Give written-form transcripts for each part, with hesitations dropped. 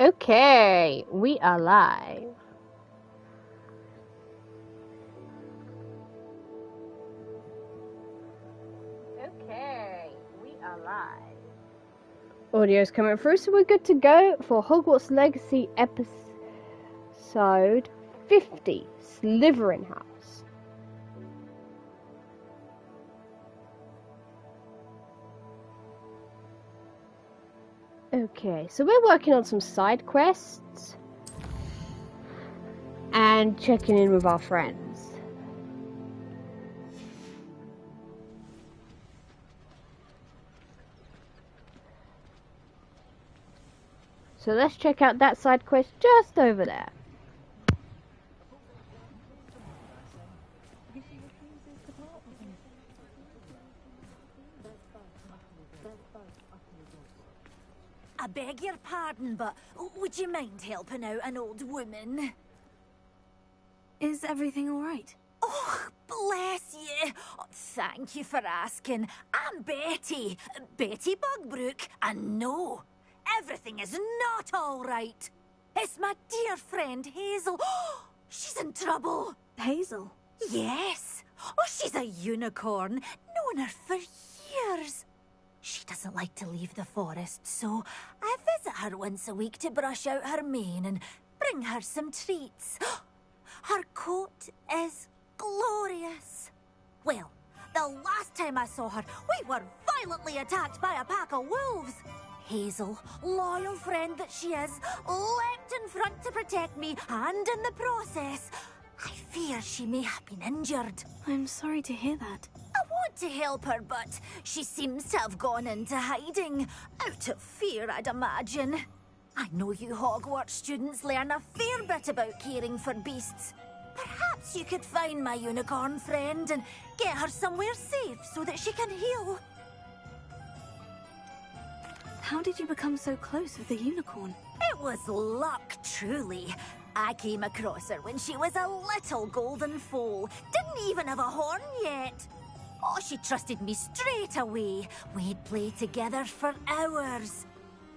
Okay, we are live. Okay, we are live. Audio's coming through, so we're good to go for Hogwarts Legacy episode 50, Slytherin House. Okay, so we're working on some side quests and checking in with our friends. So let's check out that side quest just over there. I beg your pardon, but would you mind helping out an old woman? Is everything all right? Oh, bless you. Oh, thank you for asking. I'm Betty. Betty Bugbrook. And no, everything is not all right. It's my dear friend Hazel. She's in trouble. Hazel? Yes. Oh, she's a unicorn. Known her for years. She doesn't like to leave the forest, so I visit her once a week to brush out her mane and bring her some treats. Her coat is glorious. Well, the last time I saw her, we were violently attacked by a pack of wolves. Hazel, loyal friend that she is, leapt in front to protect me, and in the process, I fear she may have been injured. I'm sorry to hear that. I want to help her, but she seems to have gone into hiding. Out of fear, I'd imagine. I know you Hogwarts students learn a fair bit about caring for beasts. Perhaps you could find my unicorn friend and get her somewhere safe so that she can heal. How did you become so close with the unicorn? It was luck, truly. I came across her when she was a little golden foal. Didn't even have a horn yet. Oh, she trusted me straight away. We'd play together for hours.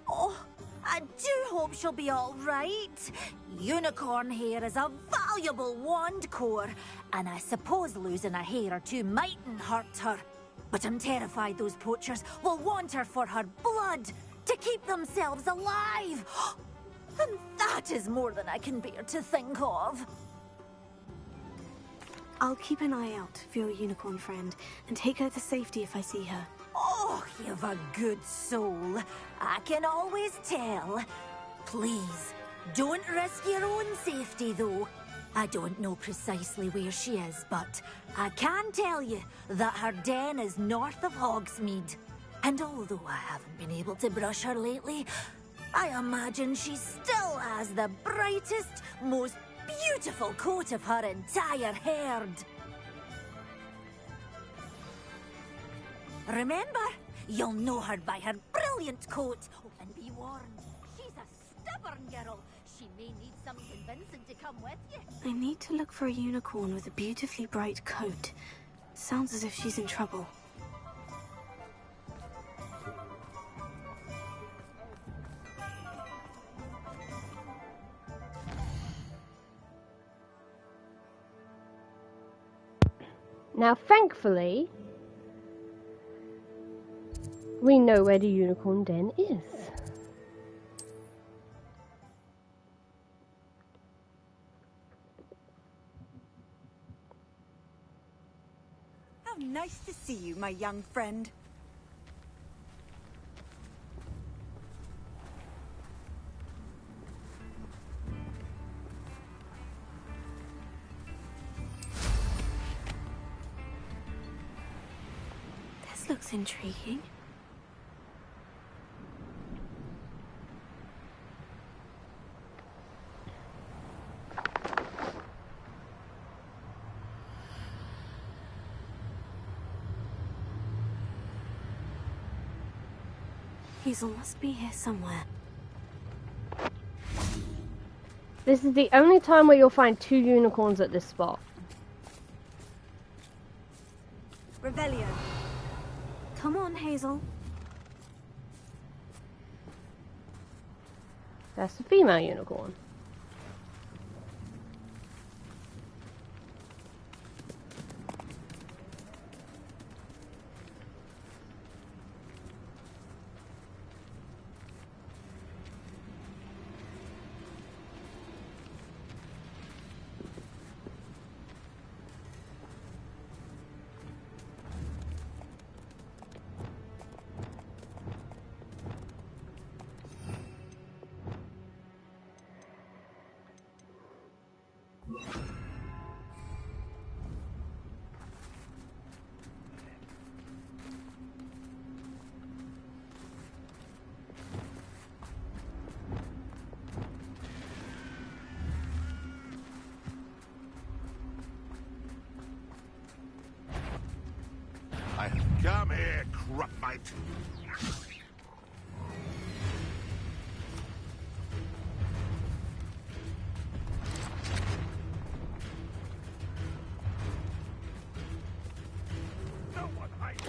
Oh, I do hope she'll be all right. Unicorn hair is a valuable wand core, and I suppose losing a hair or two mightn't hurt her. But I'm terrified those poachers will want her for her blood, to keep themselves alive. And that is more than I can bear to think of. I'll keep an eye out for your unicorn friend and take her to safety if I see her. Oh, you've a good soul. I can always tell. Please, don't risk your own safety, though. I don't know precisely where she is, but I can tell you that her den is north of Hogsmeade. And although I haven't been able to brush her lately, I imagine she still has the brightest, most beautiful coat of her entire herd. Remember, you'll know her by her brilliant coat. And be warned, she's a stubborn girl. She may need some convincing to come with you. I need to look for a unicorn with a beautifully bright coat. Sounds as if she's in trouble. Now, thankfully, we know where the unicorn den is. How nice to see you, my young friend. This looks intriguing. Hazel must be here somewhere. This is the only time where you'll find 2 unicorns at this spot. Revelio. Come on, Hazel. That's the female unicorn. Come here, crupmate. No one hides.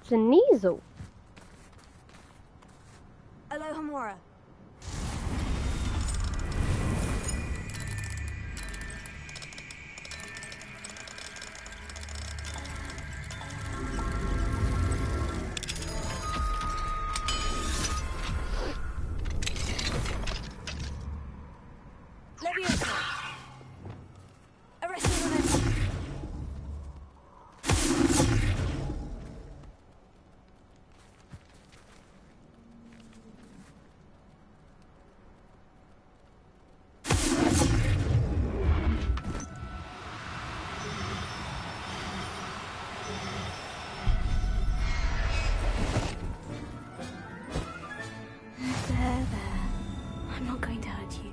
It's a Neasel. Hello, Hamora. I'm not going to hurt you.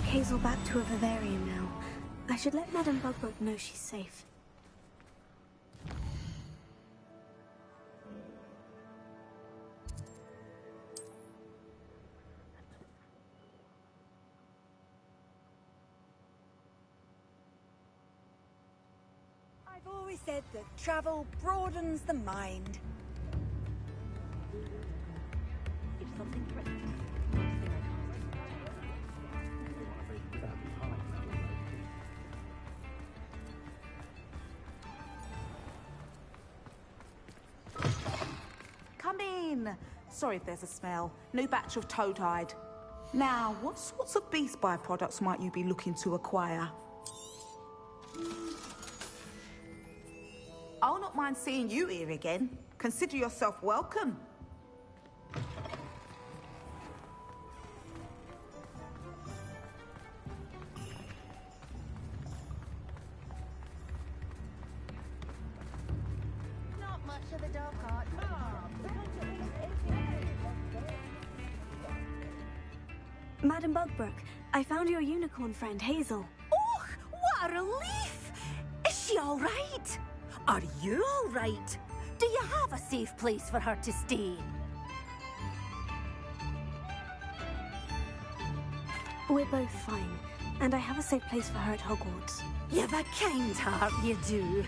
Hazel back to a vivarium now. I should let Madame Bugbug know she's safe. I've always said that travel broadens the mind. If something threatens. Come in. Sorry if there's a smell. New batch of toad-hide. Now, what sorts of beast byproducts might you be looking to acquire? I'll not mind seeing you here again. Consider yourself welcome. the dog cart. Madam Bugbrook, I found your unicorn friend, Hazel. Oh, what a relief! Is she all right? Are you all right? Do you have a safe place for her to stay? We're both fine, and I have a safe place for her at Hogwarts. You've a kind heart, you do.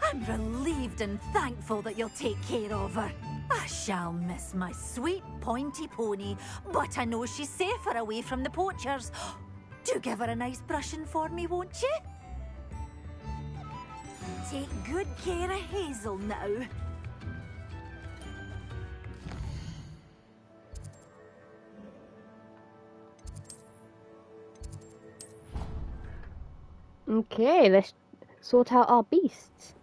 I'm relieved and thankful that you'll take care of her. I shall miss my sweet pointy pony, but I know she's safer away from the poachers. Do give her a nice brushing for me, won't you? Take good care of Hazel now. Okay, let's sort out our beasts.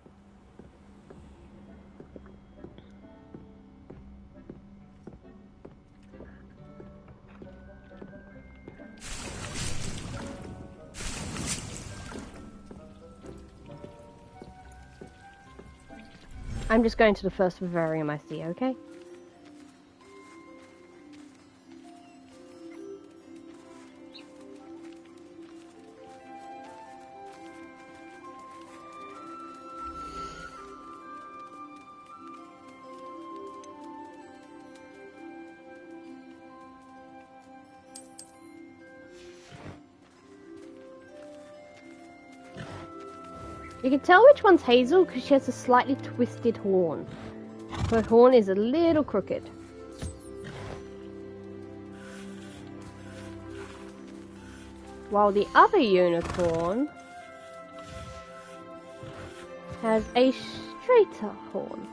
I'm just going to the first vivarium I see, okay? You can tell which one's Hazel because she has a slightly twisted horn. Her horn is a little crooked. While the other unicorn has a straighter horn.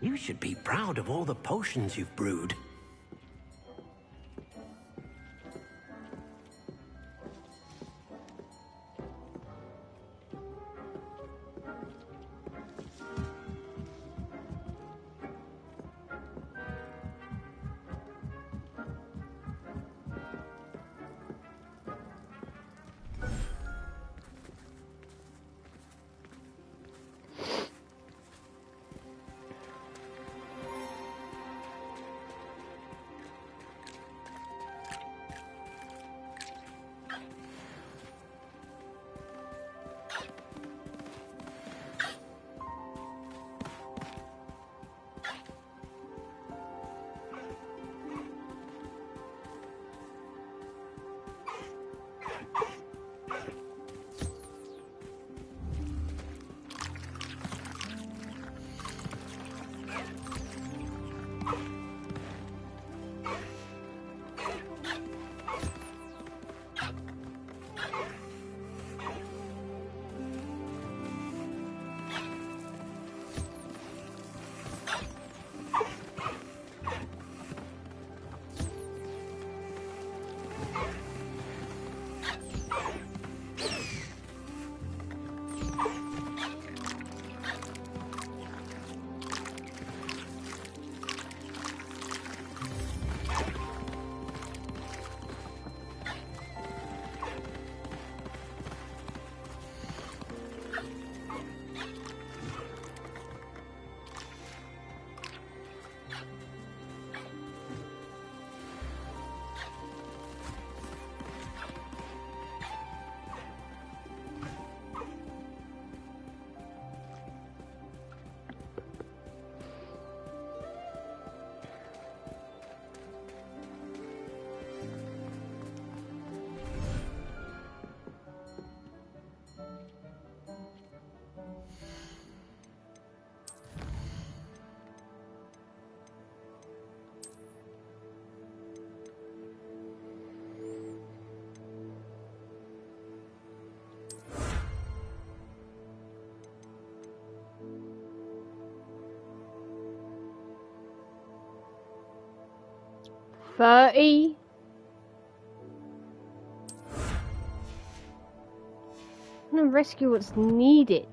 You should be proud of all the potions you've brewed. 30. I'm gonna rescue what's needed.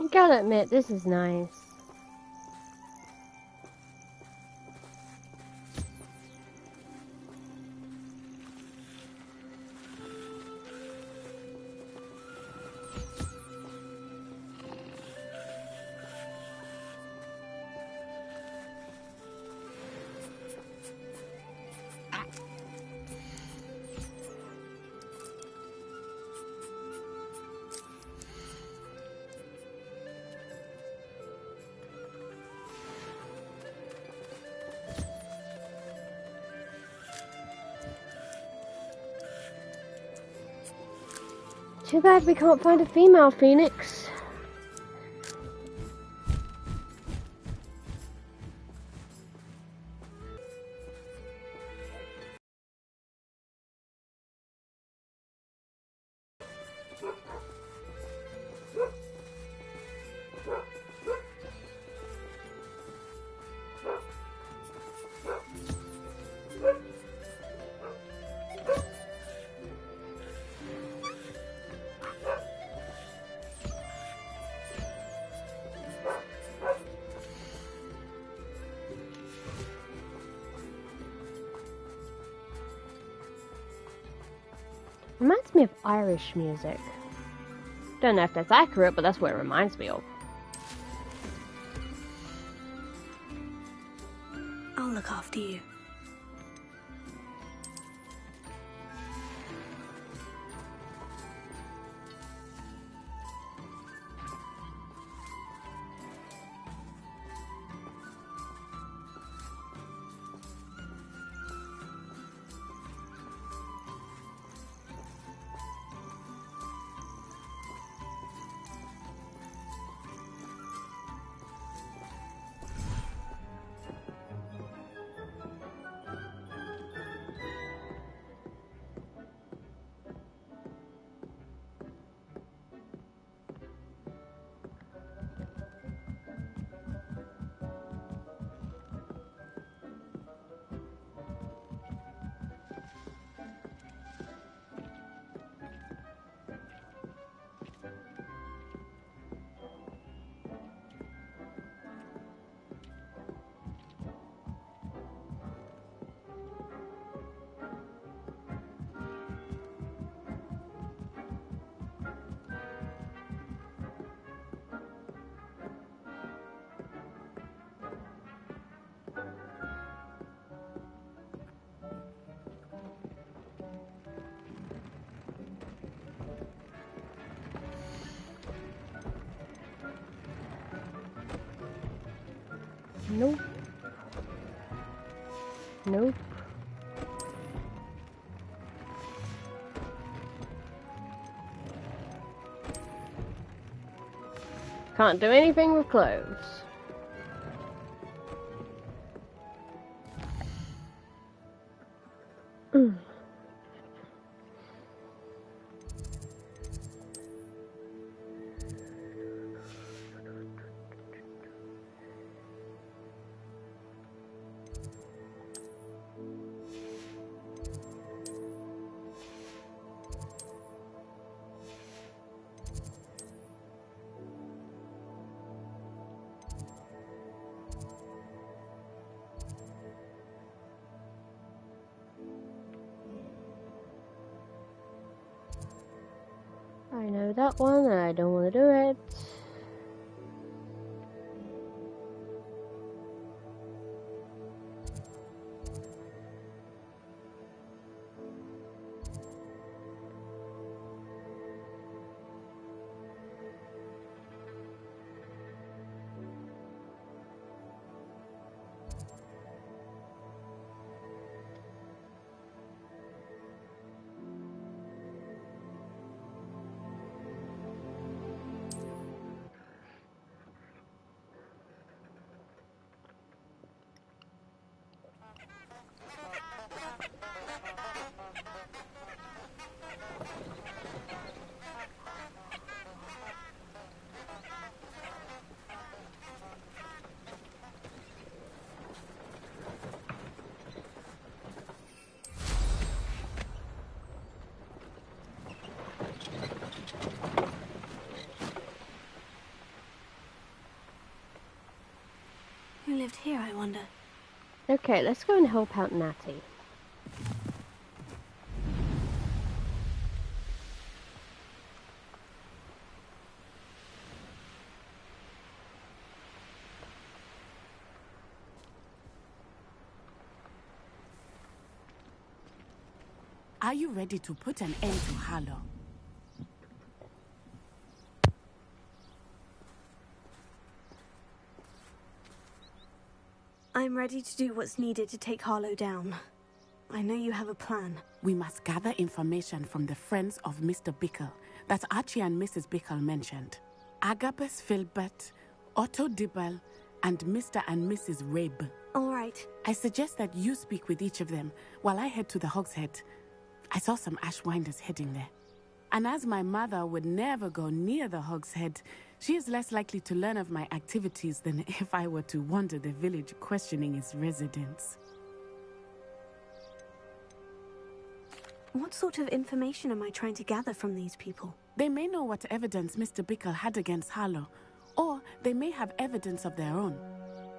I gotta admit, this is nice. Too bad we can't find a female phoenix. Reminds me of Irish music. Don't know if that's accurate, but that's what it reminds me of. I'll look after you. Nope. Nope. Can't do anything with clothes. I know that one and I don't want to do it. Who lived here, I wonder? Okay, let's go and help out Natty. Are you ready to put an end to Harlow? I'm ready to do what's needed to take Harlow down. I know you have a plan. We must gather information from the friends of Mr. Bickle that Archie and Mrs. Bickle mentioned. Agabus Filbert, Otto Dibble, and Mr. and Mrs. Rabe. All right. I suggest that you speak with each of them while I head to the Hogshead. I saw some Ashwinders heading there. And as my mother would never go near the Hogshead, she is less likely to learn of my activities than if I were to wander the village questioning its residents. What sort of information am I trying to gather from these people? They may know what evidence Mr. Bickle had against Harlow, or they may have evidence of their own.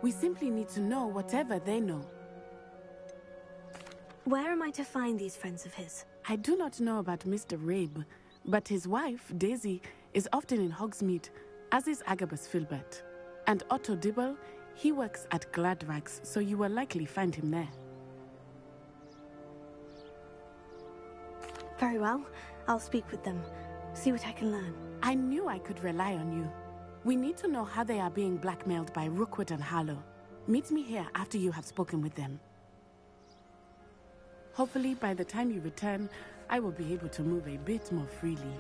We simply need to know whatever they know. Where am I to find these friends of his? I do not know about Mr. Rabe, but his wife, Daisy, is often in Hogsmeade, as is Agabus Filbert. And Otto Dibble, he works at Gladrags, so you will likely find him there. Very well. I'll speak with them. See what I can learn. I knew I could rely on you. We need to know how they are being blackmailed by Rookwood and Harlow. Meet me here after you have spoken with them. Hopefully, by the time you return, I will be able to move a bit more freely.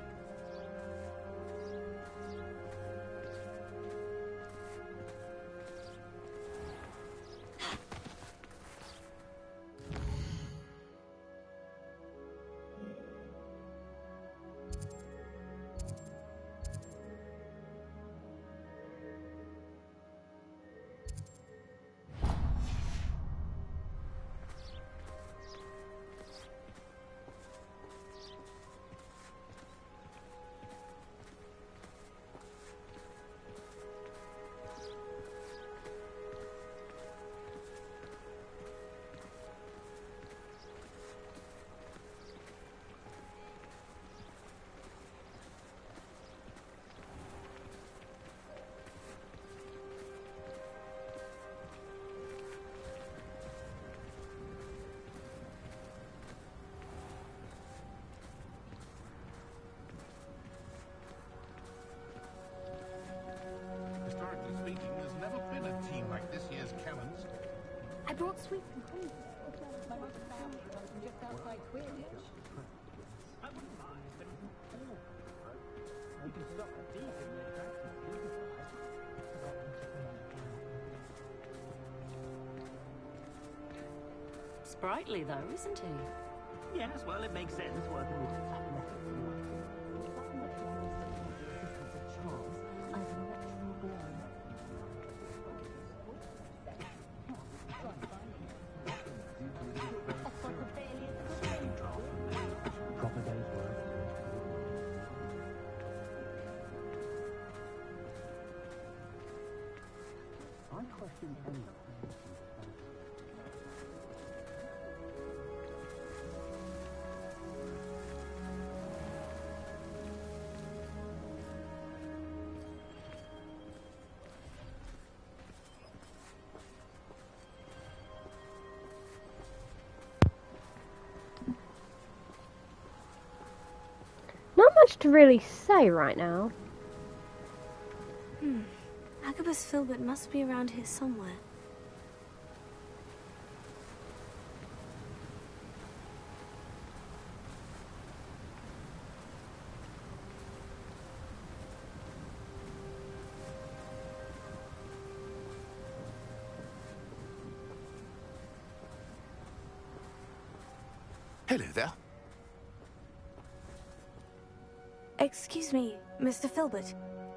Historically speaking, there's never been a team like this year's Cannons. I brought sweets and cream. My mother found it from just outside Quidditch. I wouldn't mind, but you can stop a thief in the attraction. Sprightly though, isn't he? Yes, well, it makes sense working with Not much to really say right now. Agabus Filbert must be around here somewhere. Hello there. Excuse me, Mr. Filbert.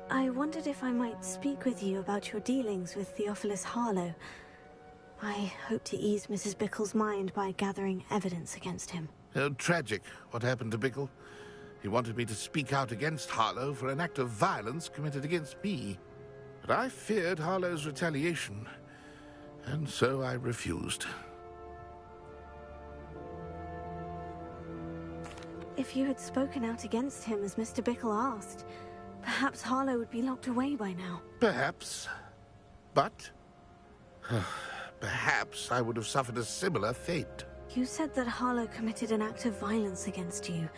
I wondered if I might speak with you about your dealings with Theophilus Harlow. I hope to ease Mrs. Bickle's mind by gathering evidence against him. Oh, tragic what happened to Bickle. He wanted me to speak out against Harlow for an act of violence committed against me. But I feared Harlow's retaliation, and so I refused. If you had spoken out against him as Mr. Bickle asked, perhaps Harlow would be locked away by now. Perhaps. But perhaps I would have suffered a similar fate. You said that Harlow committed an act of violence against you.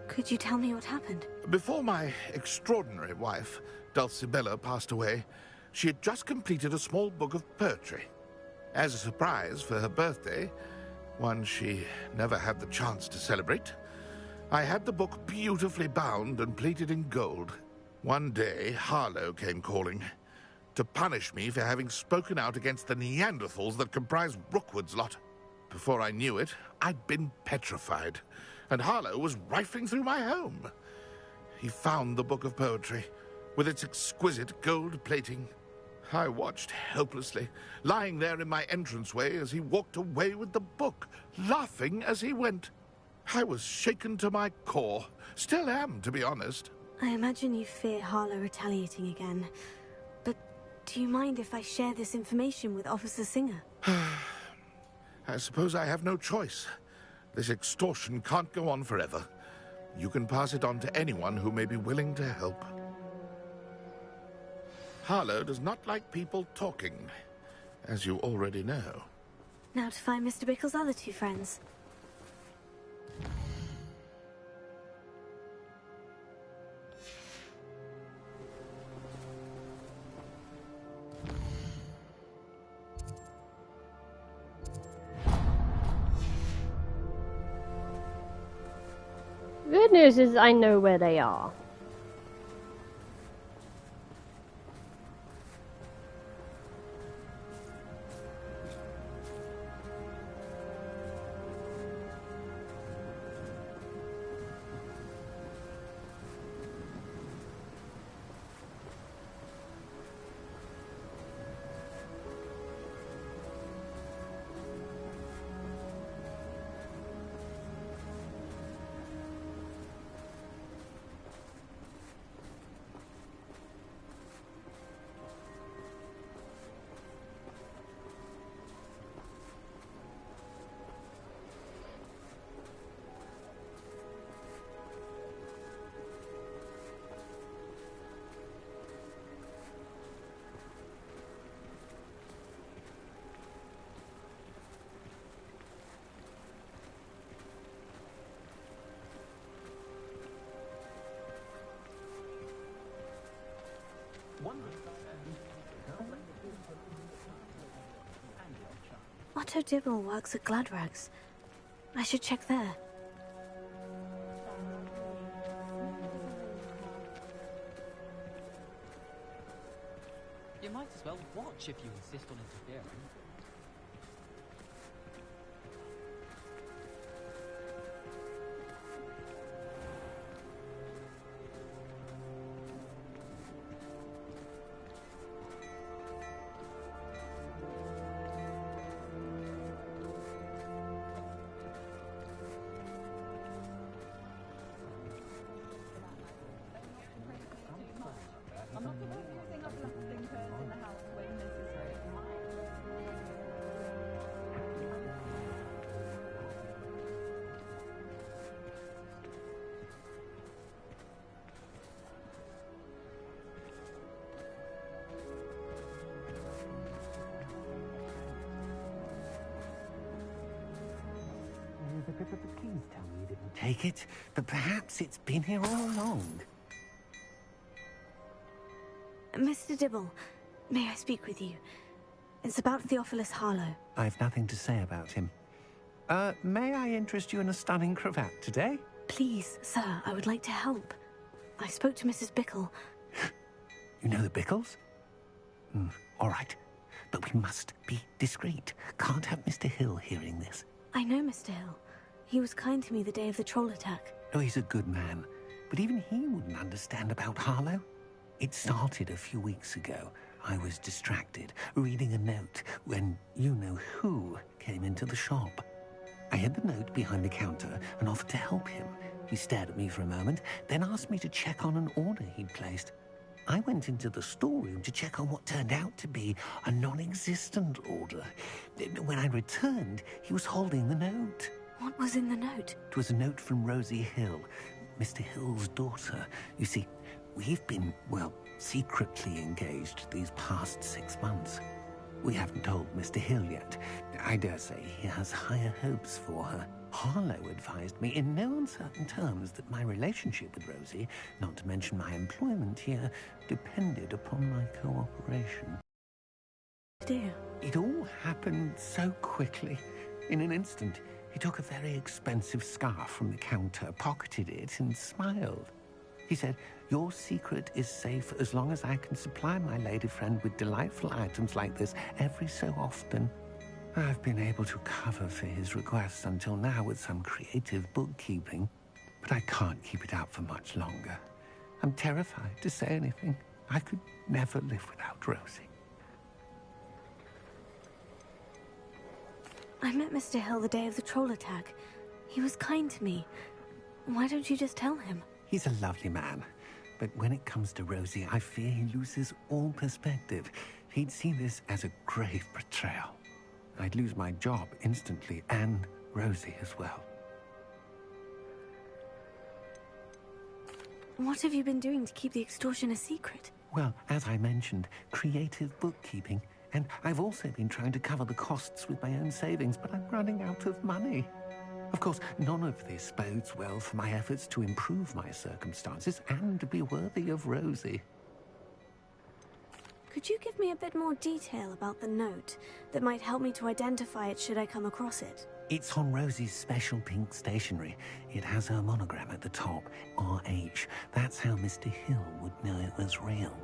Could you tell me what happened? Before my extraordinary wife, Dulcibella, passed away, she had just completed a small book of poetry. As a surprise for her birthday, one she never had the chance to celebrate, I had the book beautifully bound and plated in gold. One day, Harlow came calling to punish me for having spoken out against the Neanderthals that comprise Rookwood's lot. Before I knew it, I'd been petrified, and Harlow was rifling through my home. He found the book of poetry, with its exquisite gold plating. I watched helplessly, lying there in my entranceway as he walked away with the book, laughing as he went. I was shaken to my core. Still am, to be honest. I imagine you fear Harlow retaliating again. But do you mind if I share this information with Officer Singer? I suppose I have no choice. This extortion can't go on forever. You can pass it on to anyone who may be willing to help. Harlow does not like people talking, as you already know. Now to find Mr. Bickle's other two friends. Good news is I know where they are. Otto Dibble works at Gladrags. I should check there. You might as well watch if you insist on interfering. The bit of the keys tell me you didn't take it, but perhaps it's been here all along. Mr. Dibble, may I speak with you? It's about Theophilus Harlow. I've nothing to say about him. May I interest you in a stunning cravat today? Please, sir, I would like to help. I spoke to Mrs. Bickle. You know the Bickles? All right. But we must be discreet. Can't have Mr. Hill hearing this. I know Mr. Hill. He was kind to me the day of the troll attack. Oh, he's a good man. But even he wouldn't understand about Harlow. It started a few weeks ago. I was distracted, reading a note, when you-know-who came into the shop. I hid the note behind the counter and offered to help him. He stared at me for a moment, then asked me to check on an order he'd placed. I went into the storeroom to check on what turned out to be a non-existent order. When I returned, he was holding the note. What was in the note? It was a note from Rosie Hill, Mr. Hill's daughter. You see, we've been, well, secretly engaged these past 6 months. We haven't told Mr. Hill yet. I dare say he has higher hopes for her. Harlow advised me in no uncertain terms that my relationship with Rosie, not to mention my employment here, depended upon my cooperation. Dear. It all happened so quickly. In an instant, he took a very expensive scarf from the counter, pocketed it, and smiled. He said, "Your secret is safe as long as I can supply my lady friend with delightful items like this every so often." I've been able to cover for his requests until now with some creative bookkeeping, but I can't keep it out for much longer. I'm terrified to say anything. I could never live without Rosie. I met Mr. Hill the day of the troll attack. He was kind to me. Why don't you just tell him? He's a lovely man, but when it comes to Rosie, I fear he loses all perspective. He'd see this as a grave betrayal. I'd lose my job instantly, and Rosie as well. What have you been doing to keep the extortion a secret? Well, as I mentioned, creative bookkeeping. And I've also been trying to cover the costs with my own savings, but I'm running out of money. Of course, none of this bodes well for my efforts to improve my circumstances and be worthy of Rosie. Could you give me a bit more detail about the note that might help me to identify it should I come across it? It's on Rosie's special pink stationery. It has her monogram at the top, RH. That's how Mr. Hill would know it was real.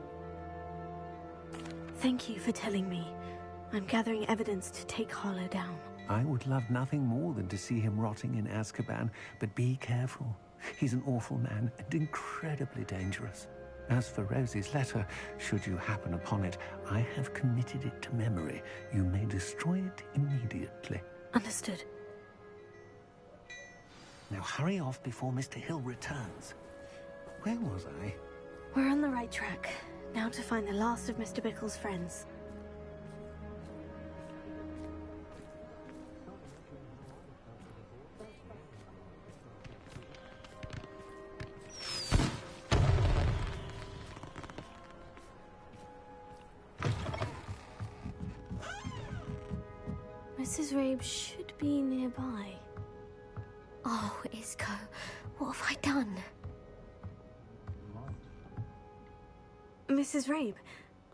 Thank you for telling me. I'm gathering evidence to take Harlow down. I would love nothing more than to see him rotting in Azkaban, but be careful. He's an awful man and incredibly dangerous. As for Rosie's letter, should you happen upon it, I have committed it to memory. You may destroy it immediately. Understood. Now hurry off before Mr. Hill returns. Where was I? We're on the right track. Now to find the last of Mr. Bickle's friends. Mrs. Rabe should be nearby. Oh, Isco, what have I done? Mrs. Rabe,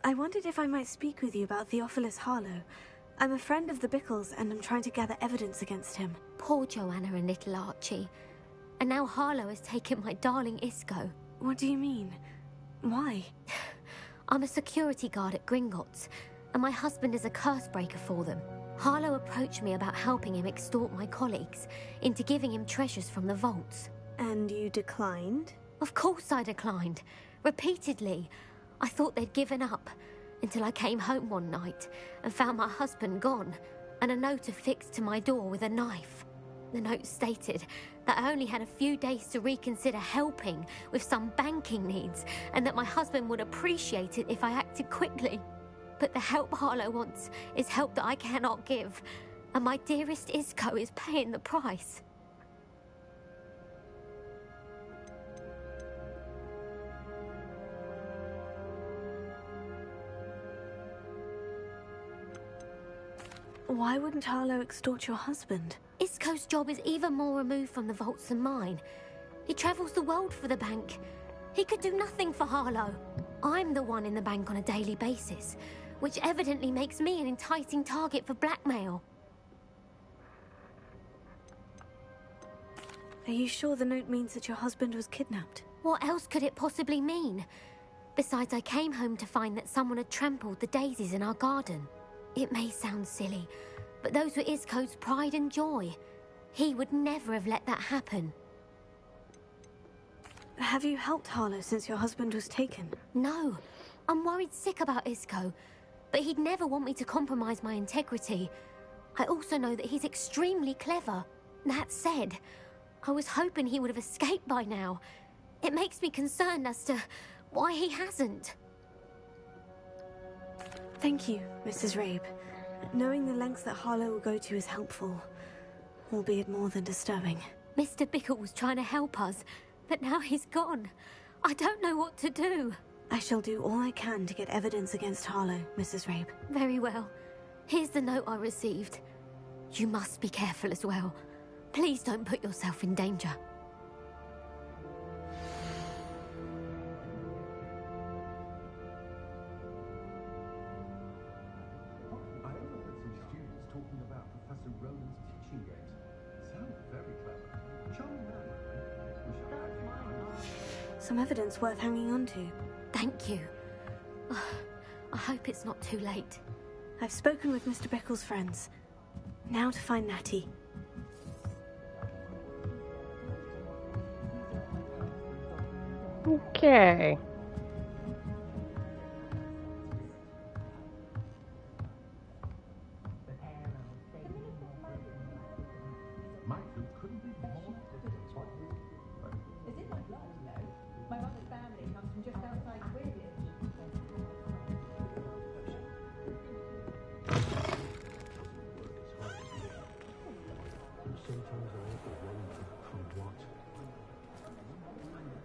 I wondered if I might speak with you about Theophilus Harlow. I'm a friend of the Bickles and I'm trying to gather evidence against him. Poor Joanna and little Archie. And now Harlow has taken my darling Isco. What do you mean? Why? I'm a security guard at Gringotts, and my husband is a curse breaker for them. Harlow approached me about helping him extort my colleagues into giving him treasures from the vaults. And you declined? Of course I declined. Repeatedly. I thought they'd given up, until I came home one night and found my husband gone, and a note affixed to my door with a knife. The note stated that I only had a few days to reconsider helping with some banking needs, and that my husband would appreciate it if I acted quickly. But the help Harlow wants is help that I cannot give, and my dearest Isco is paying the price. Why wouldn't Harlow extort your husband? Isco's job is even more removed from the vaults than mine. He travels the world for the bank. He could do nothing for Harlow. I'm the one in the bank on a daily basis, which evidently makes me an enticing target for blackmail. Are you sure the note means that your husband was kidnapped? What else could it possibly mean? Besides, I came home to find that someone had trampled the daisies in our garden. It may sound silly, but those were Isco's pride and joy. He would never have let that happen. Have you helped Harlow since your husband was taken? No. I'm worried sick about Isco, but he'd never want me to compromise my integrity. I also know that he's extremely clever. That said, I was hoping he would have escaped by now. It makes me concerned as to why he hasn't. Thank you, Mrs. Rabe. Knowing the lengths that Harlow will go to is helpful, albeit more than disturbing. Mr. Bickle was trying to help us, but now he's gone. I don't know what to do. I shall do all I can to get evidence against Harlow, Mrs. Rabe. Very well. Here's the note I received. You must be careful as well. Please don't put yourself in danger. Some evidence worth hanging on to. Thank you. I hope it's not too late. I've spoken with Mr. Bickle's friends. Now to find Natty. Okay.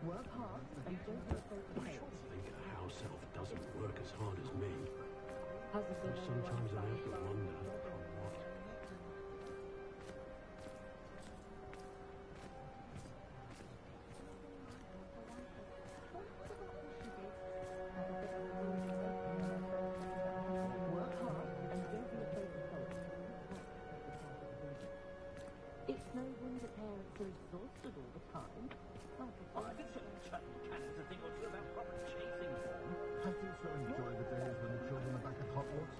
Work hard and Sometimes I have to wonder. It's no wonder parents are exhausted all the time. Well, I did certainly chuck the cannons a thing or two about proper chasing form. I do so enjoy the days when the children are back at Hogwarts.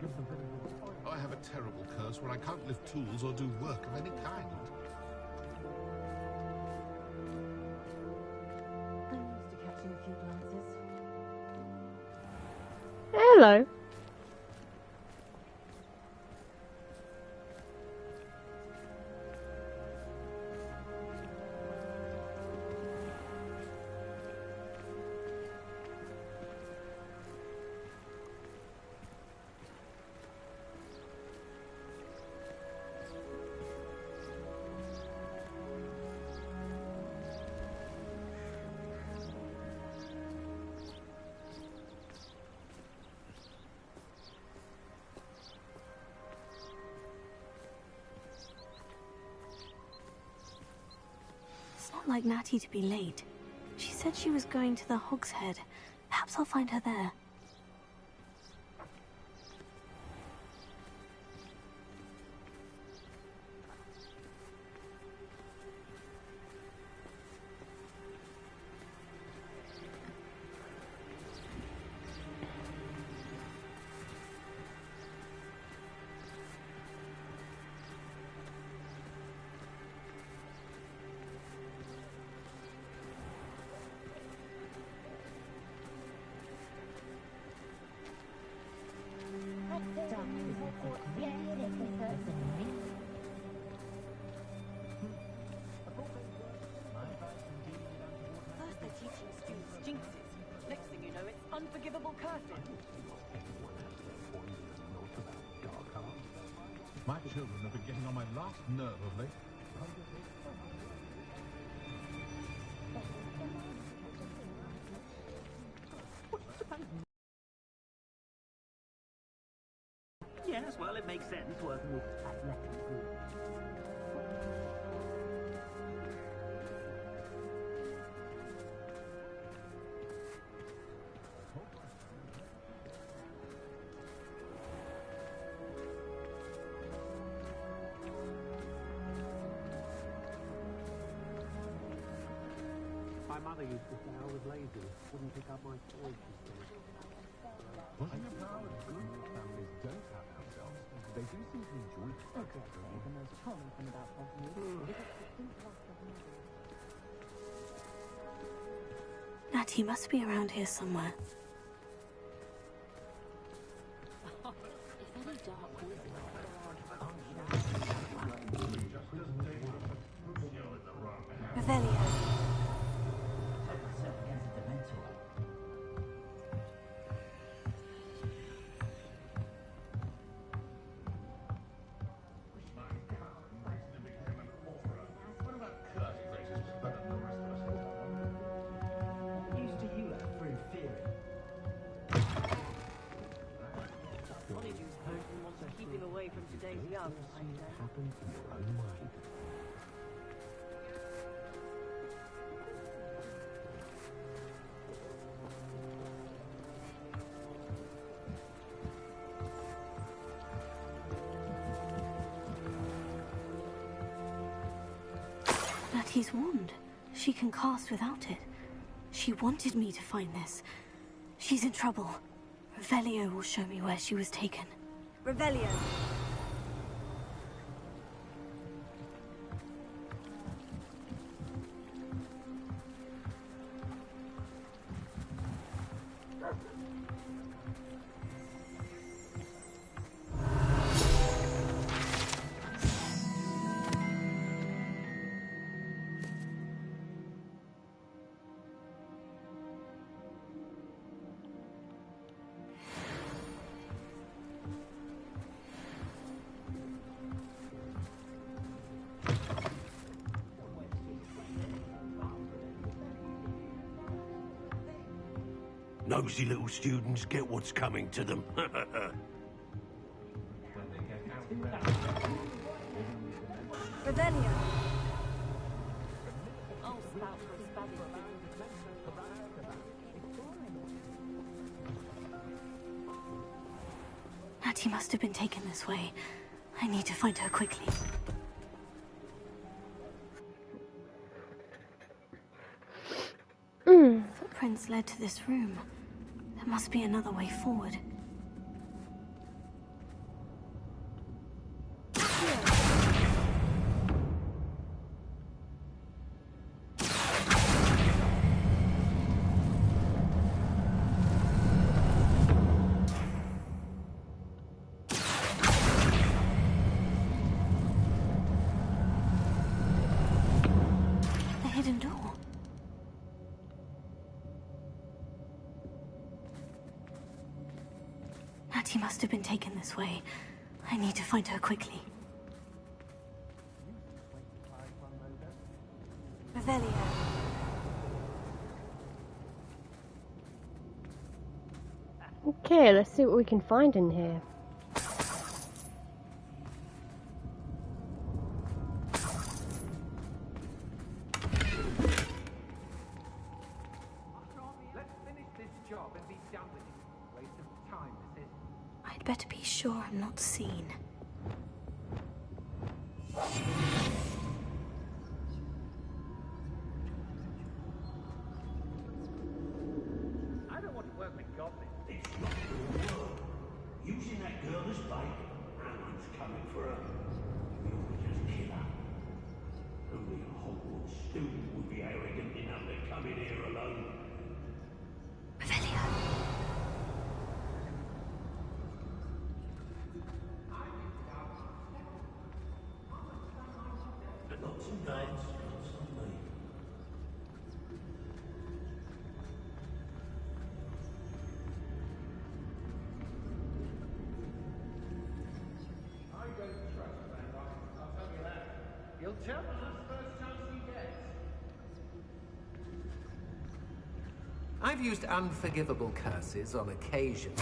Gives them very good time. I have a terrible curse where I can't lift tools or do work of any kind. I'm used to catching a few glances. Hello. It's not like Natty to be late. She said she was going to the Hog's Head. Perhaps I'll find her there. First they're teaching students jinxes. Next thing you know, it's unforgivable curses. My children have been getting on my last nerve of late. Yes, well, it makes sense working with athletic groups. My mother used to say I was lazy. Wouldn't pick up my toys, she said. Pushing a power is good. Families don't have elf dogs. They do seem to enjoy it. Okay, the most common thing about Pompey is it's the simplest of movies. Natty must be around here somewhere. If any dark wizard Revelio. Used to you have through fearing. Honeydew's home wants to keep him away from today's young, I say. Happen in your own way. Natty's wand. She can cast without it. She wanted me to find this. She's in trouble. Revelio will show me where she was taken. Revelio. Nosy little students get what's coming to them. Revelio. Natty must have been taken this way. I need to find her quickly. Footprints led to this room. There must be another way forward. The hidden door. Natty must have been taken this way. I need to find her quickly. Revelio. Okay, let's see what we can find in here. Let's finish this job and be done with it. Waste of time, this is. I'd better be sure I'm not seen. I don't want to work with goblins. It's not your work. Using that girl as bait. No one's coming for her. You'll just kill her. Only a Hogwarts student would be arrogant enough to come in here alone. Revelio. Lots and lots, lots of me. I don't trust Van Dyke, I'll tell you that. He'll tell us first chance he gets. I've used unforgivable curses on occasion.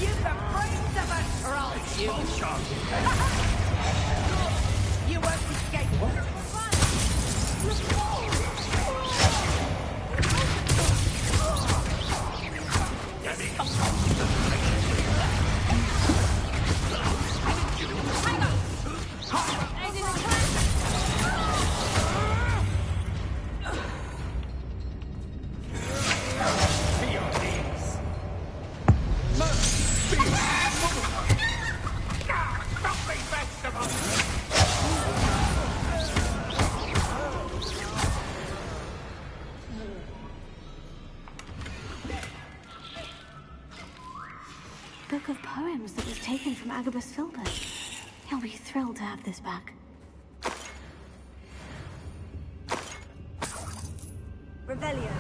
You've the brains of a troll, you! You won't escape! Book of poems that was taken from Agabus Filbert. He'll be thrilled to have this back. Revelio.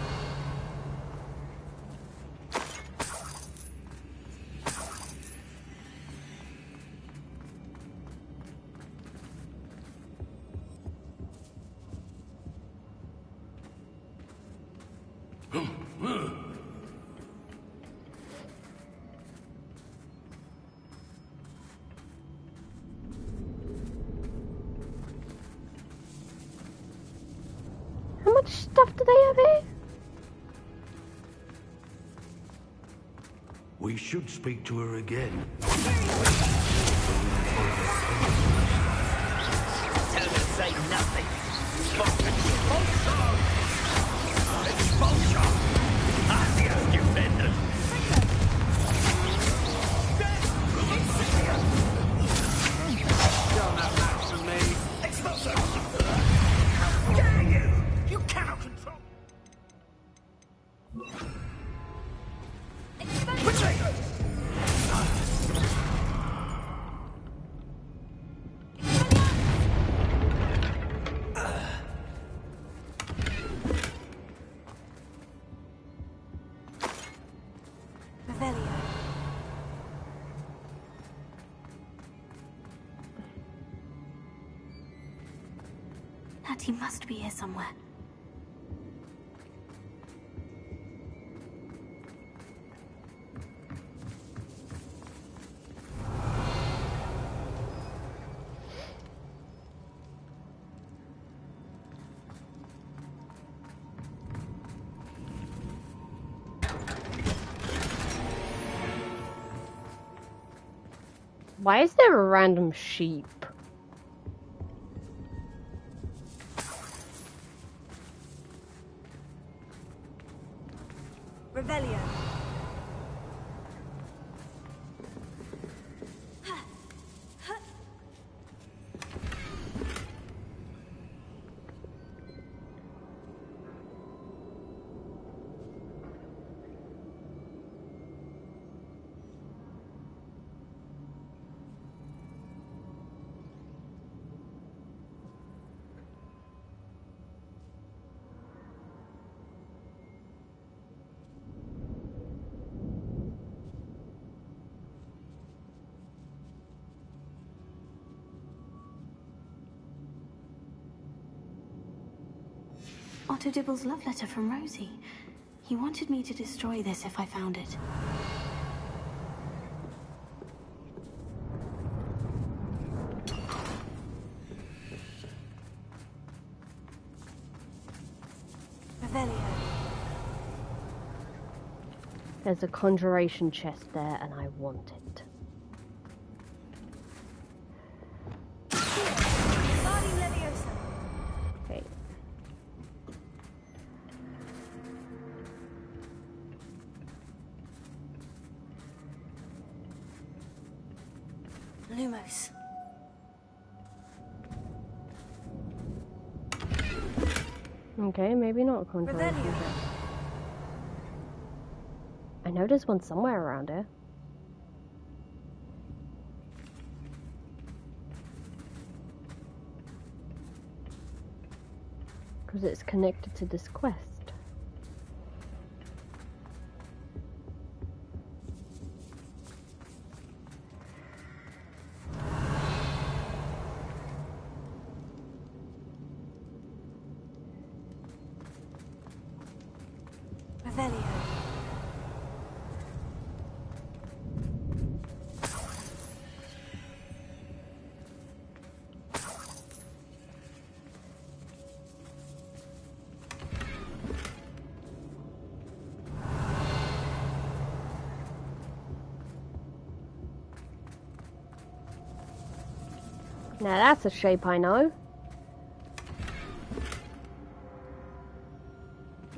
How much stuff do they have here? We should speak to her again. Tell her to say nothing. Expulsion! Ah, the earth defenders! Don't have that for me. Expulsion! How dare you! You cannot control... Retreat! Natty must be here somewhere. Why is there a random sheep? Revelio. Otto Dibble's love letter from Rosie. He wanted me to destroy this if I found it. Revelio. There's a conjuration chest there and I want it. Okay. Lumos. Okay, maybe not a conjuration chest. I know there's one somewhere around here. Because it's connected to this quest. Revelio. Now that's a shape I know.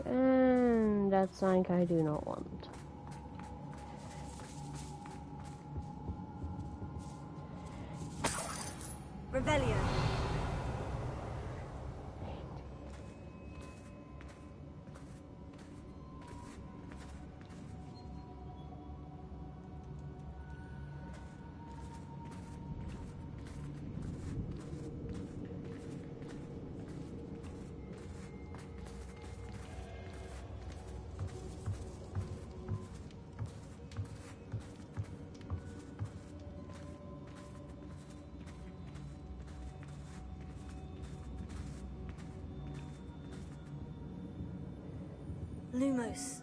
And that's something I do not want. Revelio. Lumos.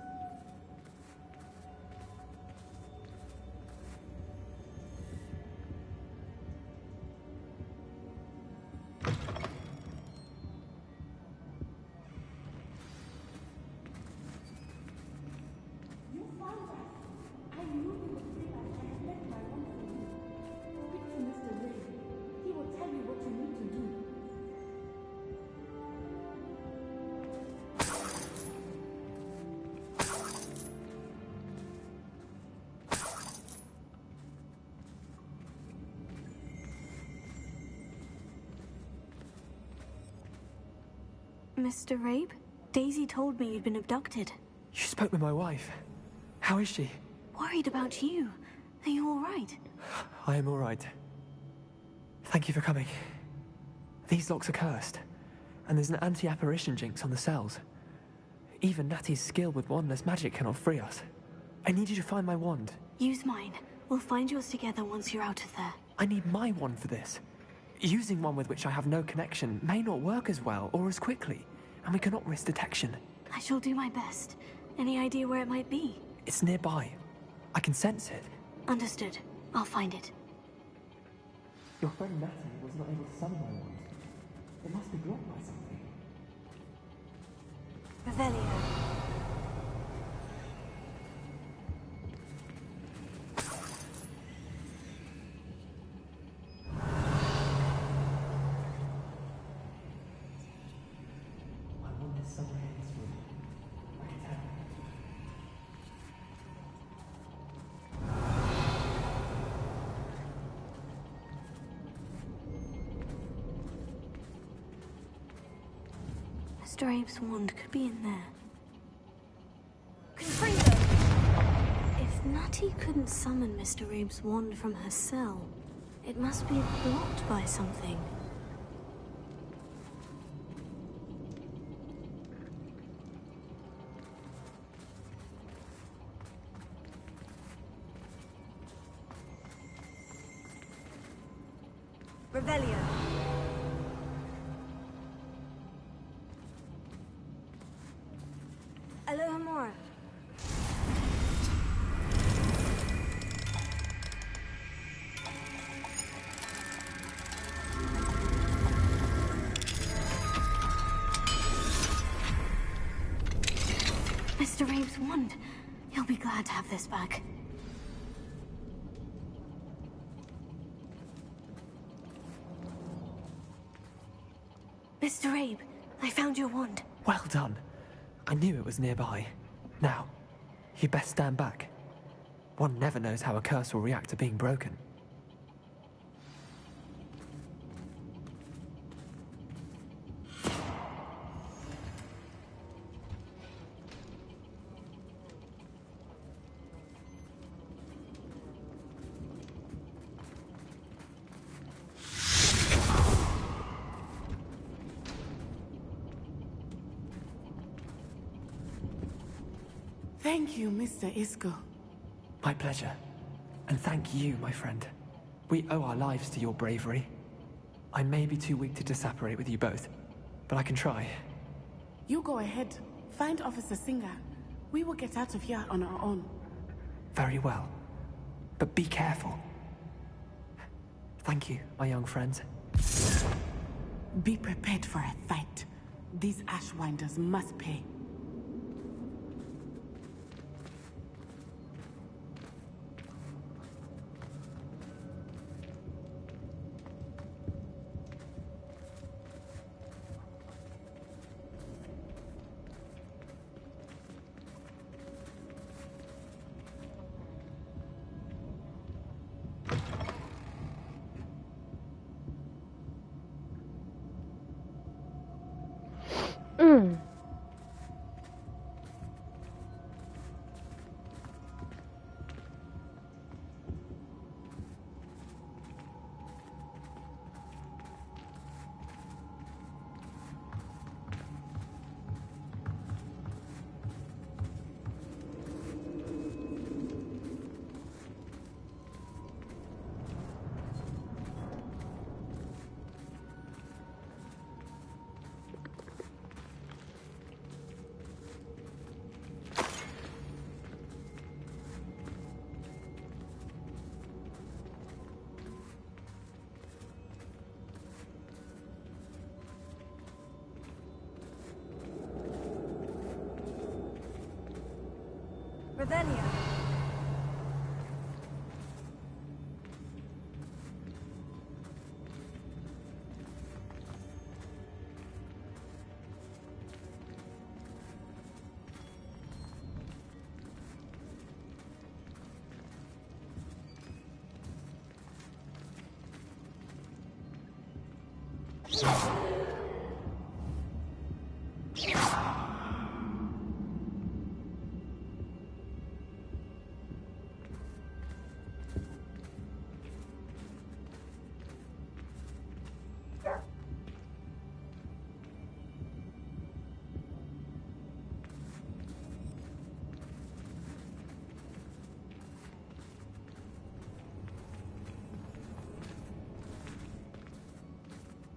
Mr. Rabe? Daisy told me you'd been abducted. You spoke with my wife. How is she? Worried about you. Are you all right? I am all right. Thank you for coming. These locks are cursed, and there's an anti-apparition jinx on the cells. Even Natty's skill with wandless magic cannot free us. I need you to find my wand. Use mine. We'll find yours together once you're out of there. I need my wand for this. Using one with which I have no connection may not work as well or as quickly, and we cannot risk detection. I shall do my best. Any idea where it might be? It's nearby. I can sense it. Understood. I'll find it. Your friend Natty was not able to summon my wand. It must be blocked by something. Revelio. Mr. Abe's wand could be in there. Confringo! If Natty couldn't summon Mr. Abe's wand from her cell, it must be blocked by something. Revelio. Alohomora. Mr. Abe's wand. He'll be glad to have this back. Mr. Abe, I found your wand. Well done. I knew it was nearby. Now, you best stand back. One never knows how a curse will react to being broken. Thank you, Mr. Isco. My pleasure. And thank you, my friend. We owe our lives to your bravery. I may be too weak to disapparate with you both, but I can try. You go ahead. Find Officer Singer. We will get out of here on our own. Very well. But be careful. Thank you, my young friends. Be prepared for a fight. These Ashwinders must pay. Revelio.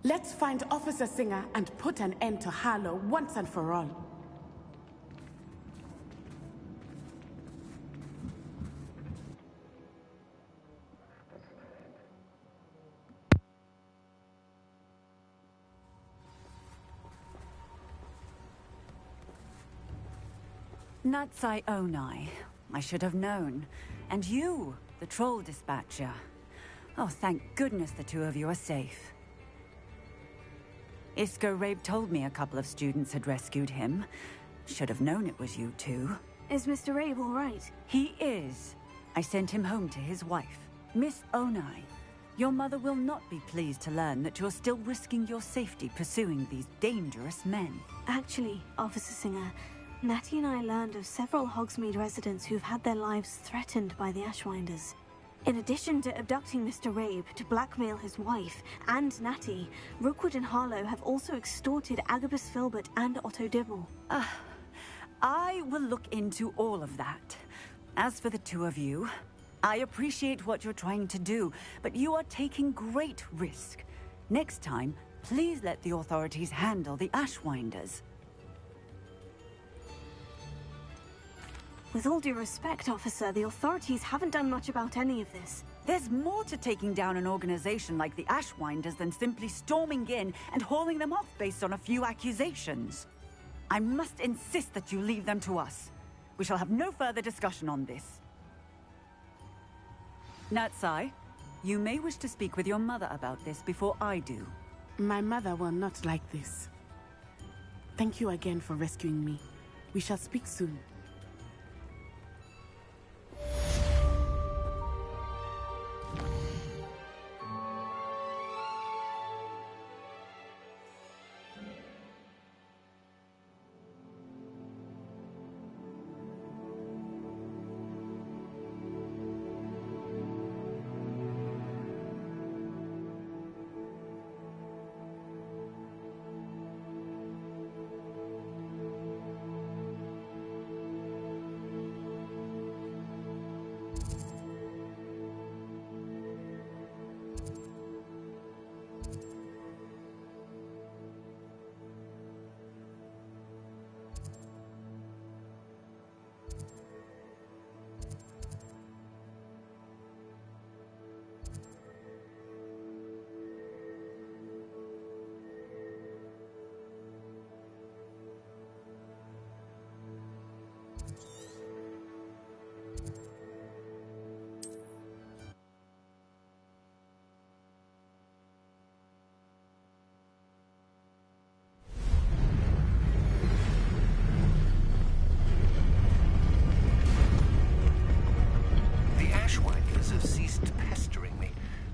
Let's find Officer Singer and put an end to Harlow once and for all. Natsai Onai. I should have known. And you, the troll dispatcher. Oh, thank goodness the two of you are safe. Isco Rabe told me a couple of students had rescued him. Should have known it was you two. Is Mr. Rabe all right? He is. I sent him home to his wife. Miss Onai, your mother will not be pleased to learn that you're still risking your safety pursuing these dangerous men. Actually, Officer Singer, Natty and I learned of several Hogsmeade residents who've had their lives threatened by the Ashwinders. In addition to abducting Mr. Rabe to blackmail his wife and Natty, Rookwood and Harlow have also extorted Agabus Filbert and Otto Dibble. I will look into all of that. As for the two of you, I appreciate what you're trying to do, but you are taking great risk. Next time, please let the authorities handle the Ashwinders. With all due respect, officer, the authorities haven't done much about any of this. There's more to taking down an organization like the Ashwinders than simply storming in and hauling them off based on a few accusations. I must insist that you leave them to us. We shall have no further discussion on this. Natsai, you may wish to speak with your mother about this before I do. My mother will not like this. Thank you again for rescuing me. We shall speak soon.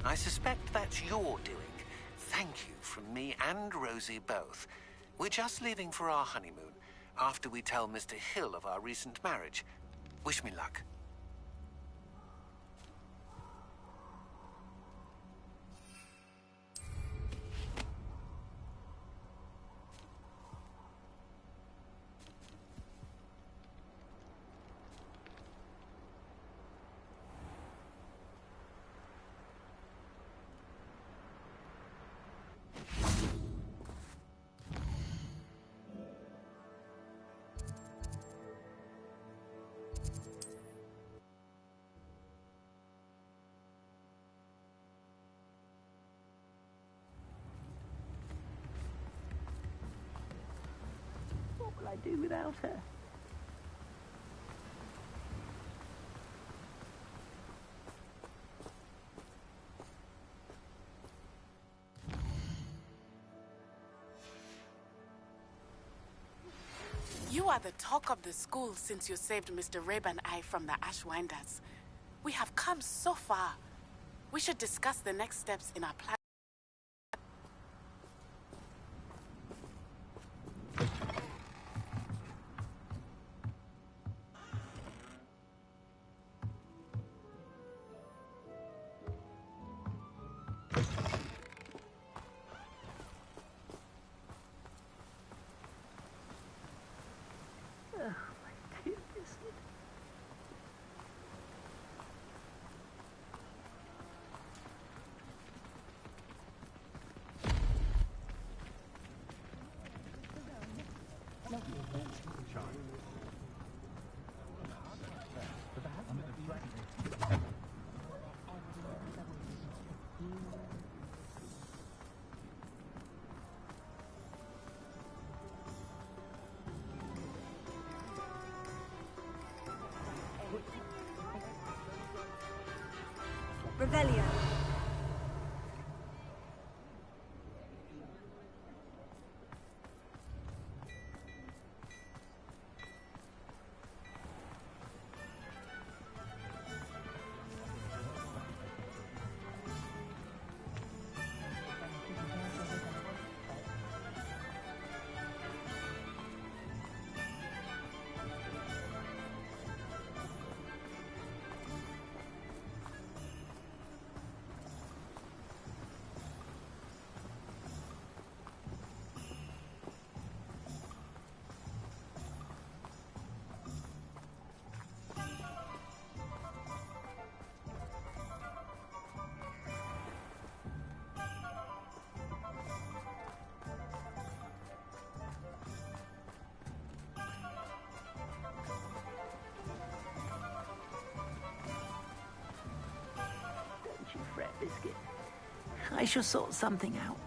I suspect that's your doing. Thank you from me and Rosie both. We're just leaving for our honeymoon, after we tell Mr. Hill of our recent marriage. Wish me luck. What will I do without her? You are the talk of the school since you saved Mr. Rabe and I from the Ashwinders. We have come so far. We should discuss the next steps in our plan. Revelio. You fret, Biscuit. I shall sort something out.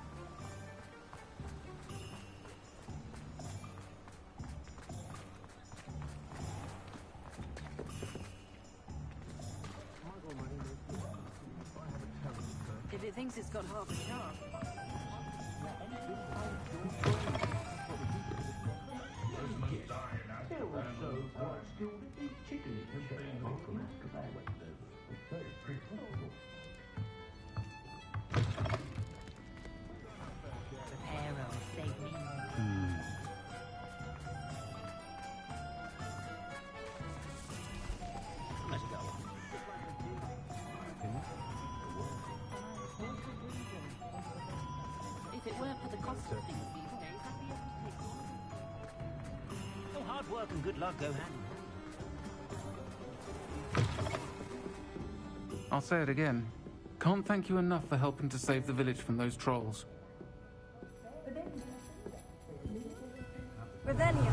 If it thinks it's got half a star. If it weren't for the cost of things these days, I'd be able to take one. Oh, hard work and good luck go hand in hand. I'll say it again. Can't thank you enough for helping to save the village from those trolls. Revelio.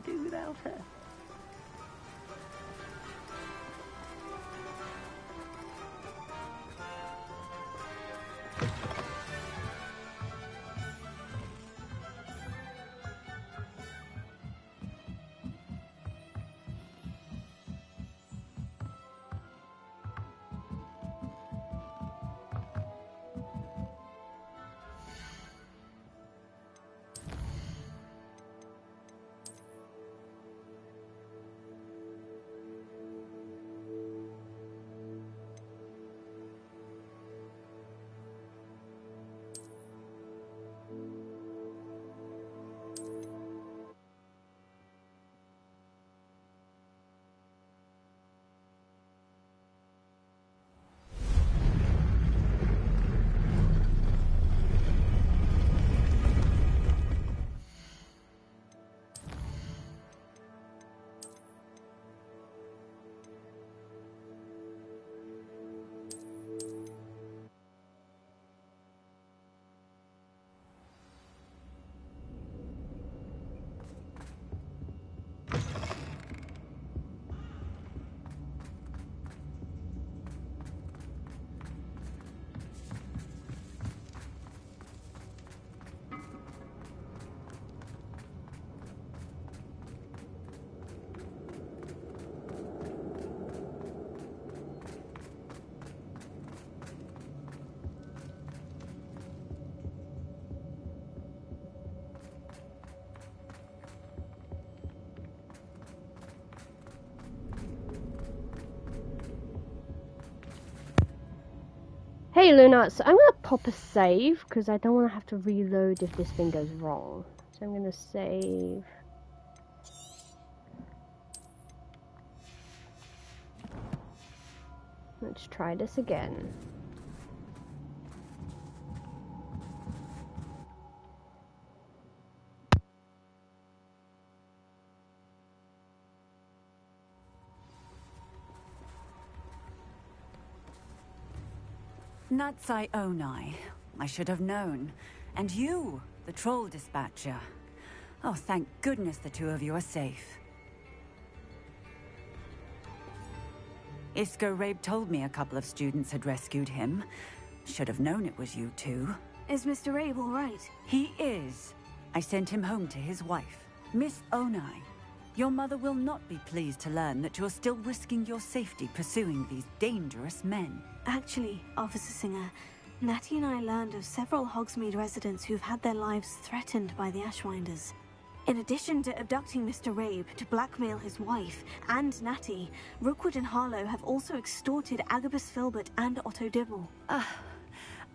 Do without her. Hey Luna, so I'm gonna pop a save because I don't want to have to reload if this thing goes wrong. So I'm gonna save. Let's try this again. Natsai Onai. I should have known. And you, the troll dispatcher. Oh, thank goodness the two of you are safe. Isco Rabe told me a couple of students had rescued him. Should have known it was you two. Is Mr. Rabe all right? He is. I sent him home to his wife, Miss Onai. Your mother will not be pleased to learn that you're still risking your safety pursuing these dangerous men. Actually, Officer Singer, Natty and I learned of several Hogsmeade residents who've had their lives threatened by the Ashwinders. In addition to abducting Mr. Rabe to blackmail his wife and Natty, Rookwood and Harlow have also extorted Agabus Filbert and Otto Dibble.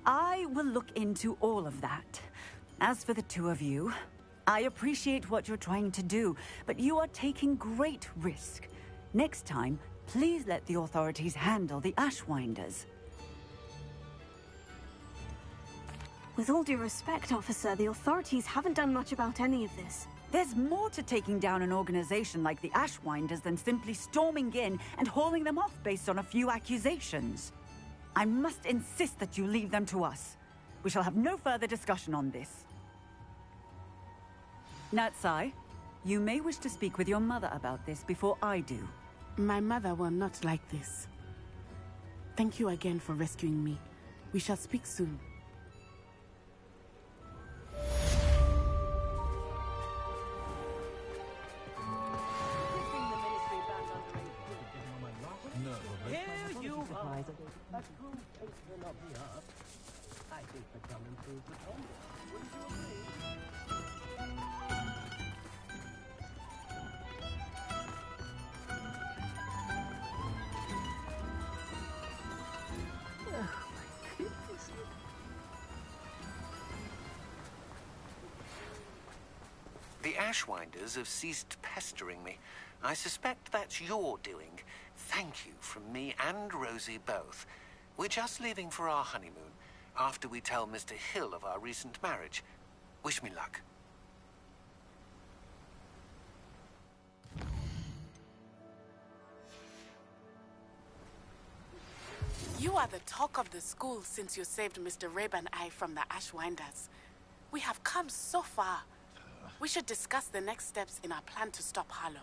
I will look into all of that. As for the two of you, I appreciate what you're trying to do, but you are taking great risk. Next time, please let the authorities handle the Ashwinders. With all due respect, officer, the authorities haven't done much about any of this. There's more to taking down an organization like the Ashwinders than simply storming in and hauling them off based on a few accusations. I must insist that you leave them to us. We shall have no further discussion on this. Natsai, you may wish to speak with your mother about this before I do. My mother will not like this. Thank you again for rescuing me. We shall speak soon. Here you are. A true patron of the earth. I think the talent proves the combo. Wouldn't you agree? The Ashwinders have ceased pestering me. I suspect that's your doing. Thank you from me and Rosie both. We're just leaving for our honeymoon, after we tell Mr. Hill of our recent marriage. Wish me luck. You are the talk of the school since you saved Mr. Rabe and I from the Ashwinders. We have come so far. We should discuss the next steps in our plan to stop Harlow.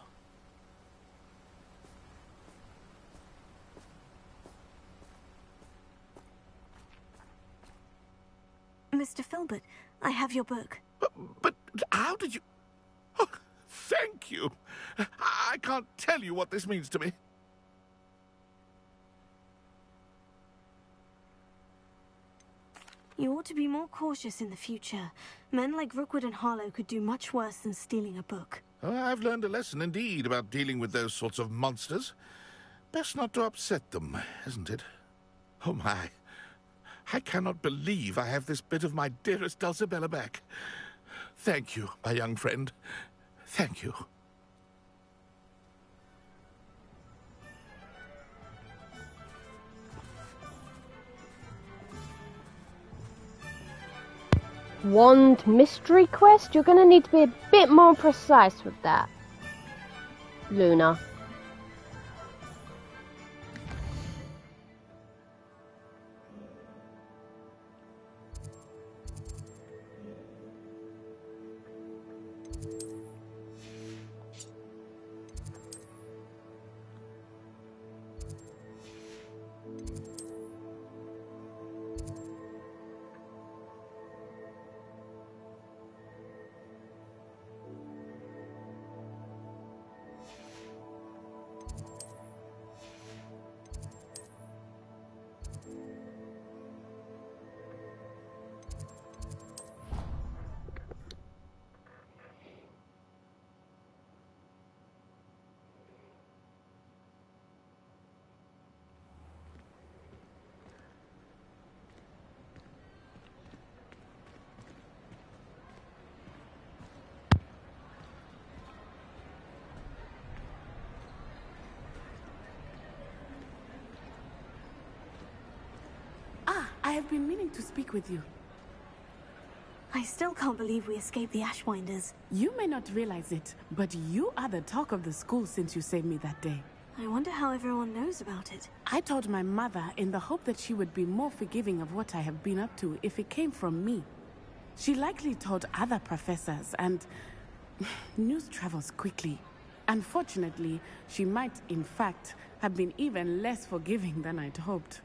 Mr. Filbert, I have your book. But how did you... Oh, thank you. I can't tell you what this means to me. You ought to be more cautious in the future. Men like Rookwood and Harlow could do much worse than stealing a book. Oh, I've learned a lesson indeed about dealing with those sorts of monsters. Best not to upset them, isn't it? Oh my. I cannot believe I have this bit of my dearest Dulcibella back. Thank you, my young friend. Thank you. Wand mystery quest? You're gonna need to be a bit more precise with that, Luna. I have been meaning to speak with you. I still can't believe we escaped the Ashwinders. You may not realize it, but you are the talk of the school since you saved me that day. I wonder how everyone knows about it. I told my mother in the hope that she would be more forgiving of what I have been up to if it came from me. She likely told other professors, and news travels quickly. Unfortunately, she might, in fact, have been even less forgiving than I'd hoped.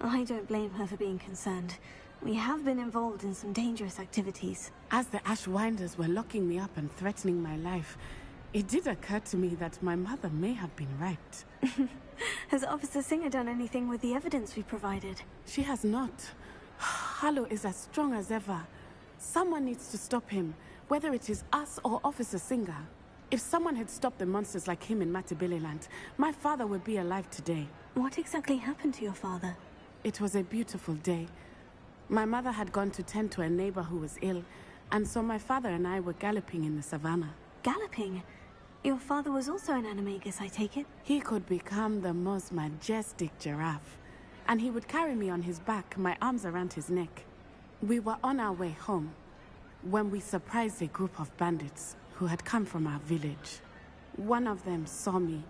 I don't blame her for being concerned. We have been involved in some dangerous activities. As the Ashwinders were locking me up and threatening my life, it did occur to me that my mother may have been right. Has Officer Singer done anything with the evidence we provided? She has not. Harlow is as strong as ever. Someone needs to stop him, whether it is us or Officer Singer. If someone had stopped the monsters like him in Matabeleland, my father would be alive today. What exactly happened to your father? It was a beautiful day. My mother had gone to tend to a neighbor who was ill, and so my father and I were galloping in the savannah. Galloping? Your father was also an animagus, I take it? He could become the most majestic giraffe, and he would carry me on his back, my arms around his neck. We were on our way home when we surprised a group of bandits who had come from our village. One of them saw me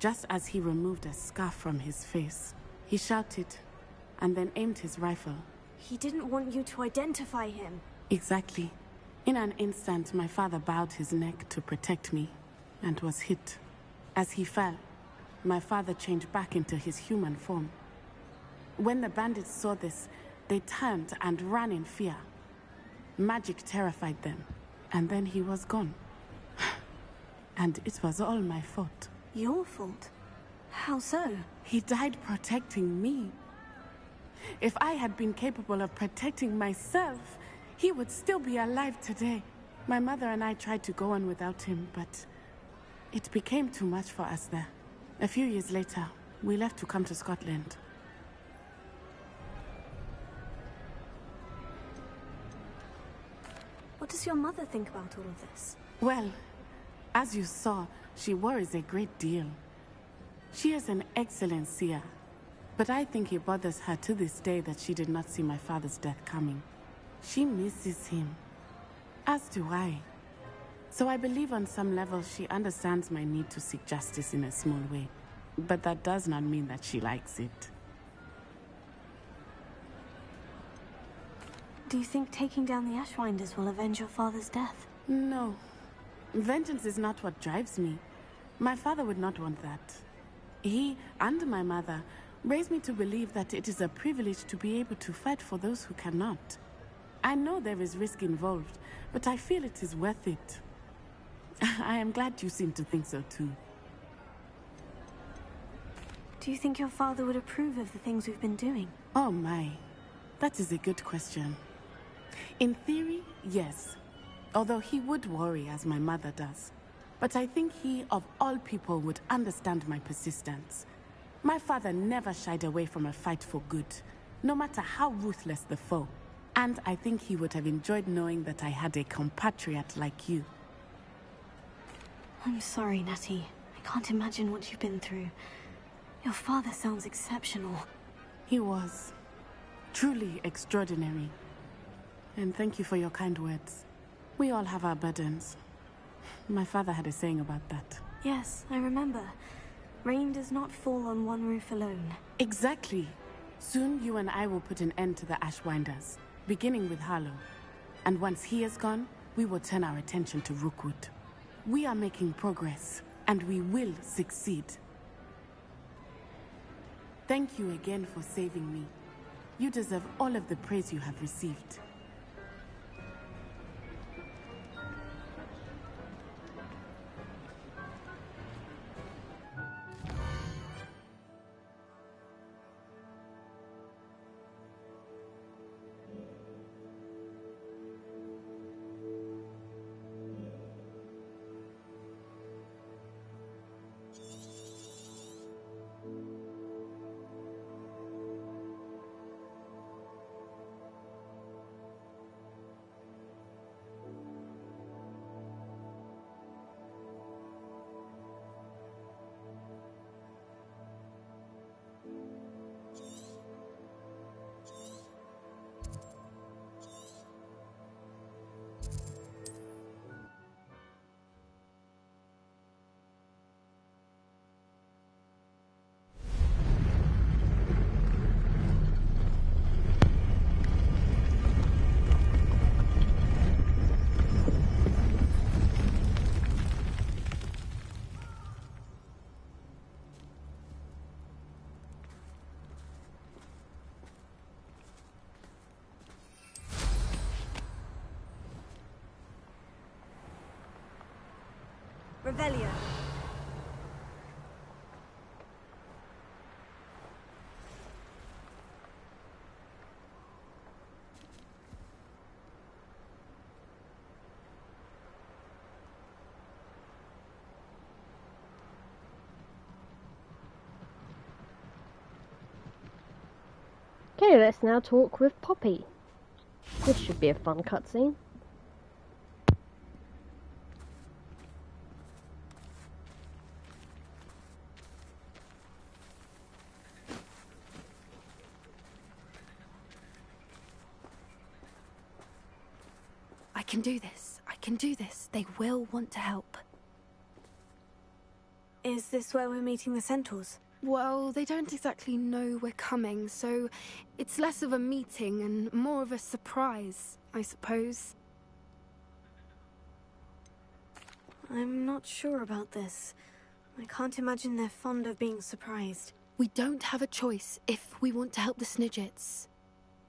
just as he removed a scarf from his face. He shouted and then aimed his rifle. He didn't want you to identify him. Exactly. In an instant, my father bowed his neck to protect me and was hit. As he fell, my father changed back into his human form. When the bandits saw this, they turned and ran in fear. Magic terrified them, and then he was gone. And it was all my fault. Your fault? How so? He died protecting me. If I had been capable of protecting myself, he would still be alive today. My mother and I tried to go on without him, but it became too much for us there. A few years later, we left to come to Scotland. What does your mother think about all of this? Well, as you saw, she worries a great deal. She is an excellent seer, but I think it bothers her to this day that she did not see my father's death coming. She misses him, as do I. So I believe on some level she understands my need to seek justice in a small way, but that does not mean that she likes it. Do you think taking down the Ashwinders will avenge your father's death? No. Vengeance is not what drives me. My father would not want that. He and my mother raised me to believe that it is a privilege to be able to fight for those who cannot. I know there is risk involved, but I feel it is worth it. I am glad you seem to think so too. Do you think your father would approve of the things we've been doing? Oh my, that is a good question. In theory, yes. Although he would worry as my mother does. But I think he, of all people, would understand my persistence. My father never shied away from a fight for good, no matter how ruthless the foe. And I think he would have enjoyed knowing that I had a compatriot like you. I'm sorry, Natty. I can't imagine what you've been through. Your father sounds exceptional. He was. Truly extraordinary. And thank you for your kind words. We all have our burdens. My father had a saying about that. Yes, I remember. Rain does not fall on one roof alone. Exactly. Soon you and I will put an end to the Ashwinders, beginning with Harlow. And once he is gone, we will turn our attention to Rookwood. We are making progress, and we will succeed. Thank you again for saving me. You deserve all of the praise you have received. Revelio. Okay, let's now talk with Poppy. This should be a fun cutscene. I can do this. I can do this. They will want to help. Is this where we're meeting the centaurs? Well, they don't exactly know we're coming, so it's less of a meeting and more of a surprise, I suppose. I'm not sure about this. I can't imagine they're fond of being surprised. We don't have a choice if we want to help the Snidgets.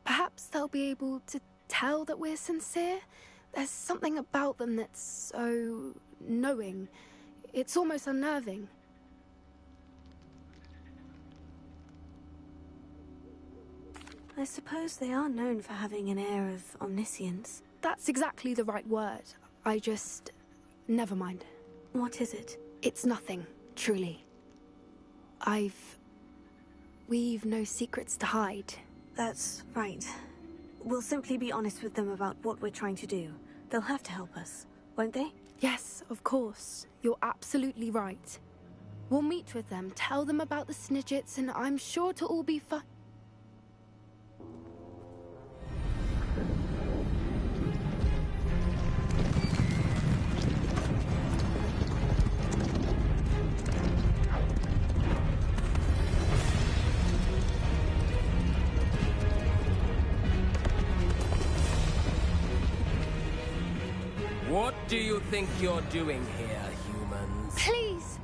Perhaps they'll be able to tell that we're sincere. There's something about them that's so knowing. It's almost unnerving. I suppose they are known for having an air of omniscience. That's exactly the right word. I just... never mind. What is it? It's nothing, truly. We've no secrets to hide. That's right. We'll simply be honest with them about what we're trying to do. They'll have to help us, won't they? Yes, of course. You're absolutely right. We'll meet with them, tell them about the Snidgets, and I'm sure it'll all be fun. What do you think you're doing here, humans? Please!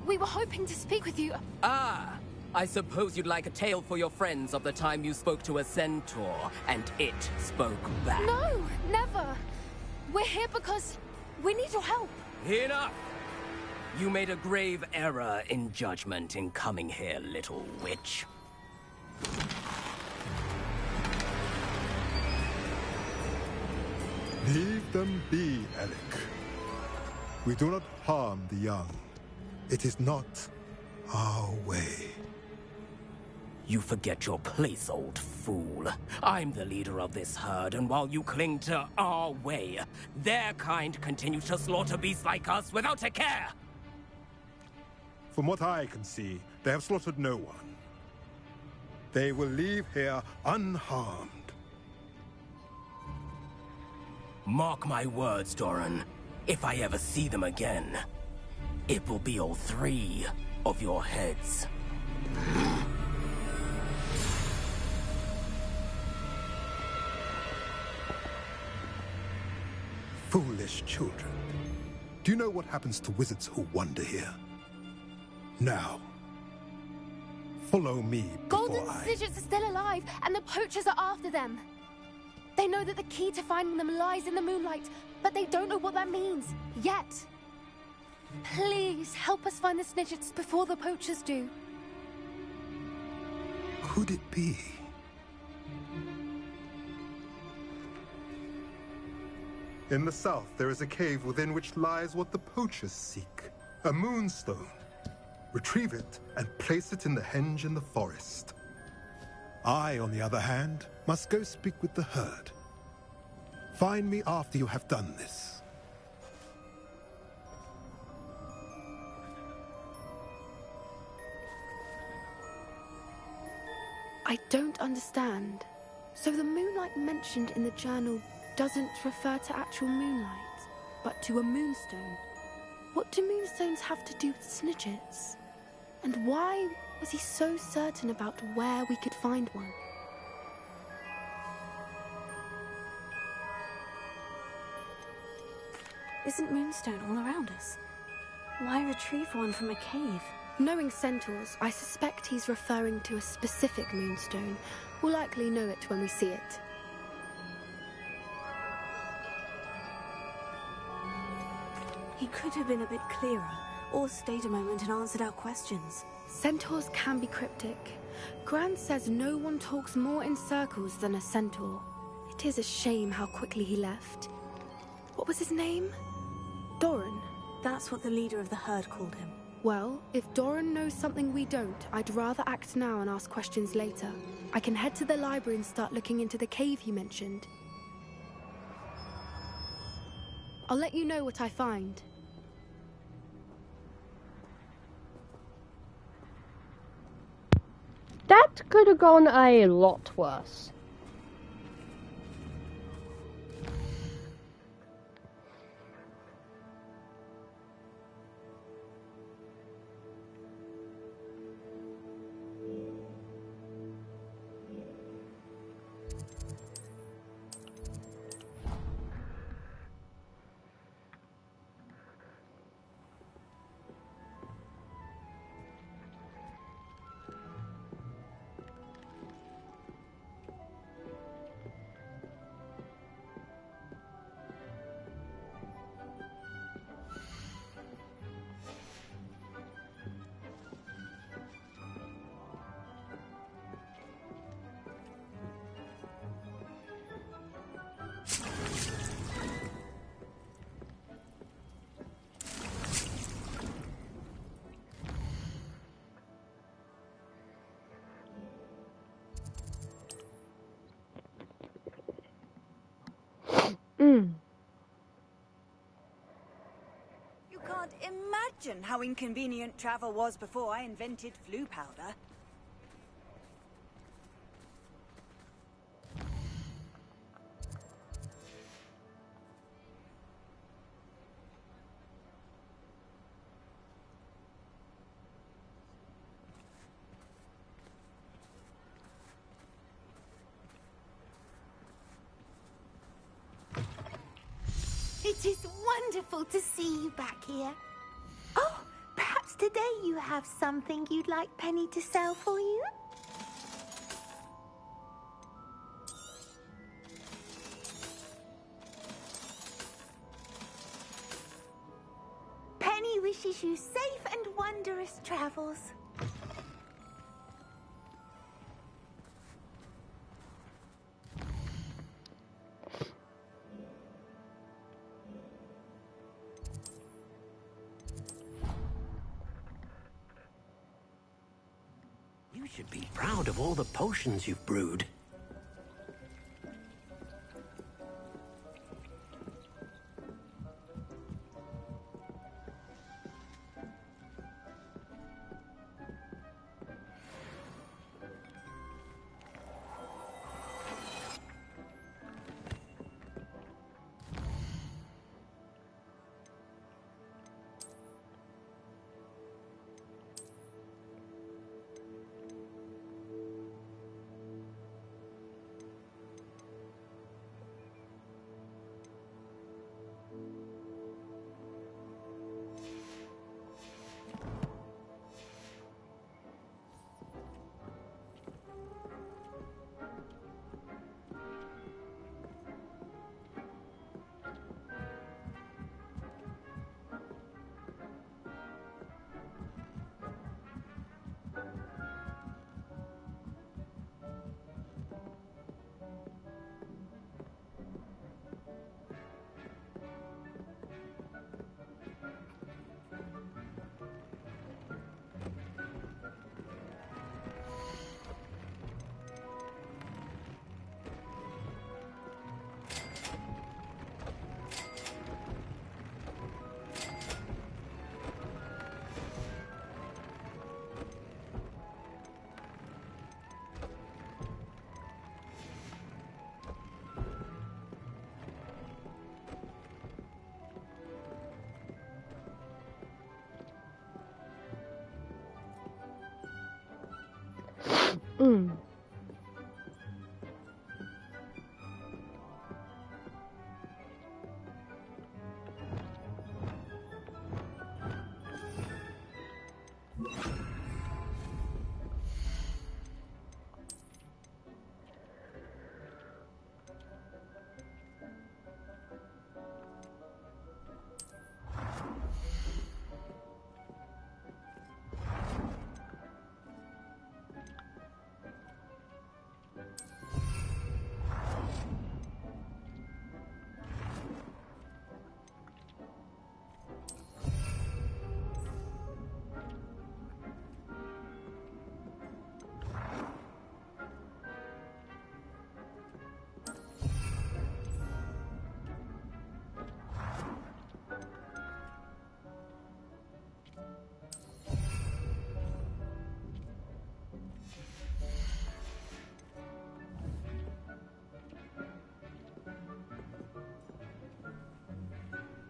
We were hoping to speak with you. Ah! I suppose you'd like a tale for your friends of the time you spoke to a centaur, and it spoke back. No! Never! We're here because we need your help. Enough! You made a grave error in judgment in coming here, little witch. Leave them be, Alec. We do not harm the young. It is not our way. You forget your place, old fool. I'm the leader of this herd, and while you cling to our way, their kind continue to slaughter beasts like us without a care! From what I can see, they have slaughtered no one. They will leave here unharmed. Mark my words, Doran. If I ever see them again, it will be all 3 of your heads. Foolish children. Do you know what happens to wizards who wander here? Now, follow me before Golden Snidgets are still alive, and the poachers are after them. They know that the key to finding them lies in the moonlight, but they don't know what that means, yet. Please, help us find the Snidgets before the poachers do. Could it be? In the south, there is a cave within which lies what the poachers seek. A moonstone. Retrieve it and place it in the henge in the forest. I, on the other hand, must go speak with the herd. Find me after you have done this. I don't understand. So the moonlight mentioned in the journal doesn't refer to actual moonlight, but to a moonstone. What do moonstones have to do with Snidgets? And why was he so certain about where we could find one? Isn't moonstone all around us? Why retrieve one from a cave? Knowing centaurs, I suspect he's referring to a specific moonstone. We'll likely know it when we see it. He could have been a bit clearer, or stayed a moment and answered our questions. Centaurs can be cryptic. Gran says no one talks more in circles than a centaur. It is a shame how quickly he left. What was his name? Doran? That's what the leader of the herd called him. Well, if Doran knows something we don't, I'd rather act now and ask questions later. I can head to the library and start looking into the cave you mentioned. I'll let you know what I find. That could have gone a lot worse. You can't imagine how inconvenient travel was before I invented flu powder. It is wonderful to see you back here. Oh, perhaps today you have something you'd like Penny to sell for you? Penny wishes you safe and wondrous travels. You should be proud of all the potions you've brewed.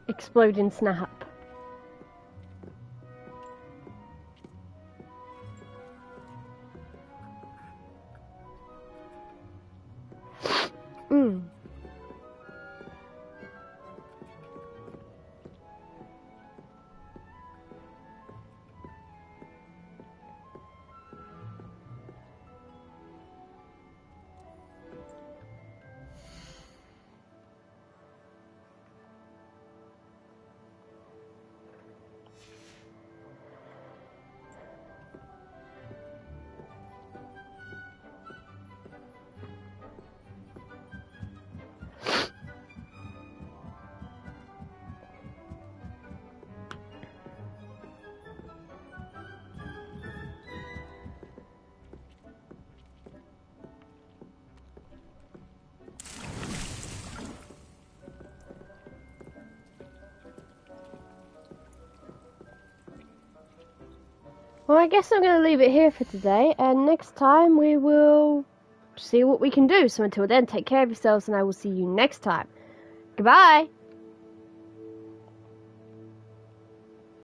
exploding snap. Well, I guess I'm going to leave it here for today, and next time we will see what we can do. So until then, take care of yourselves, and I will see you next time. Goodbye!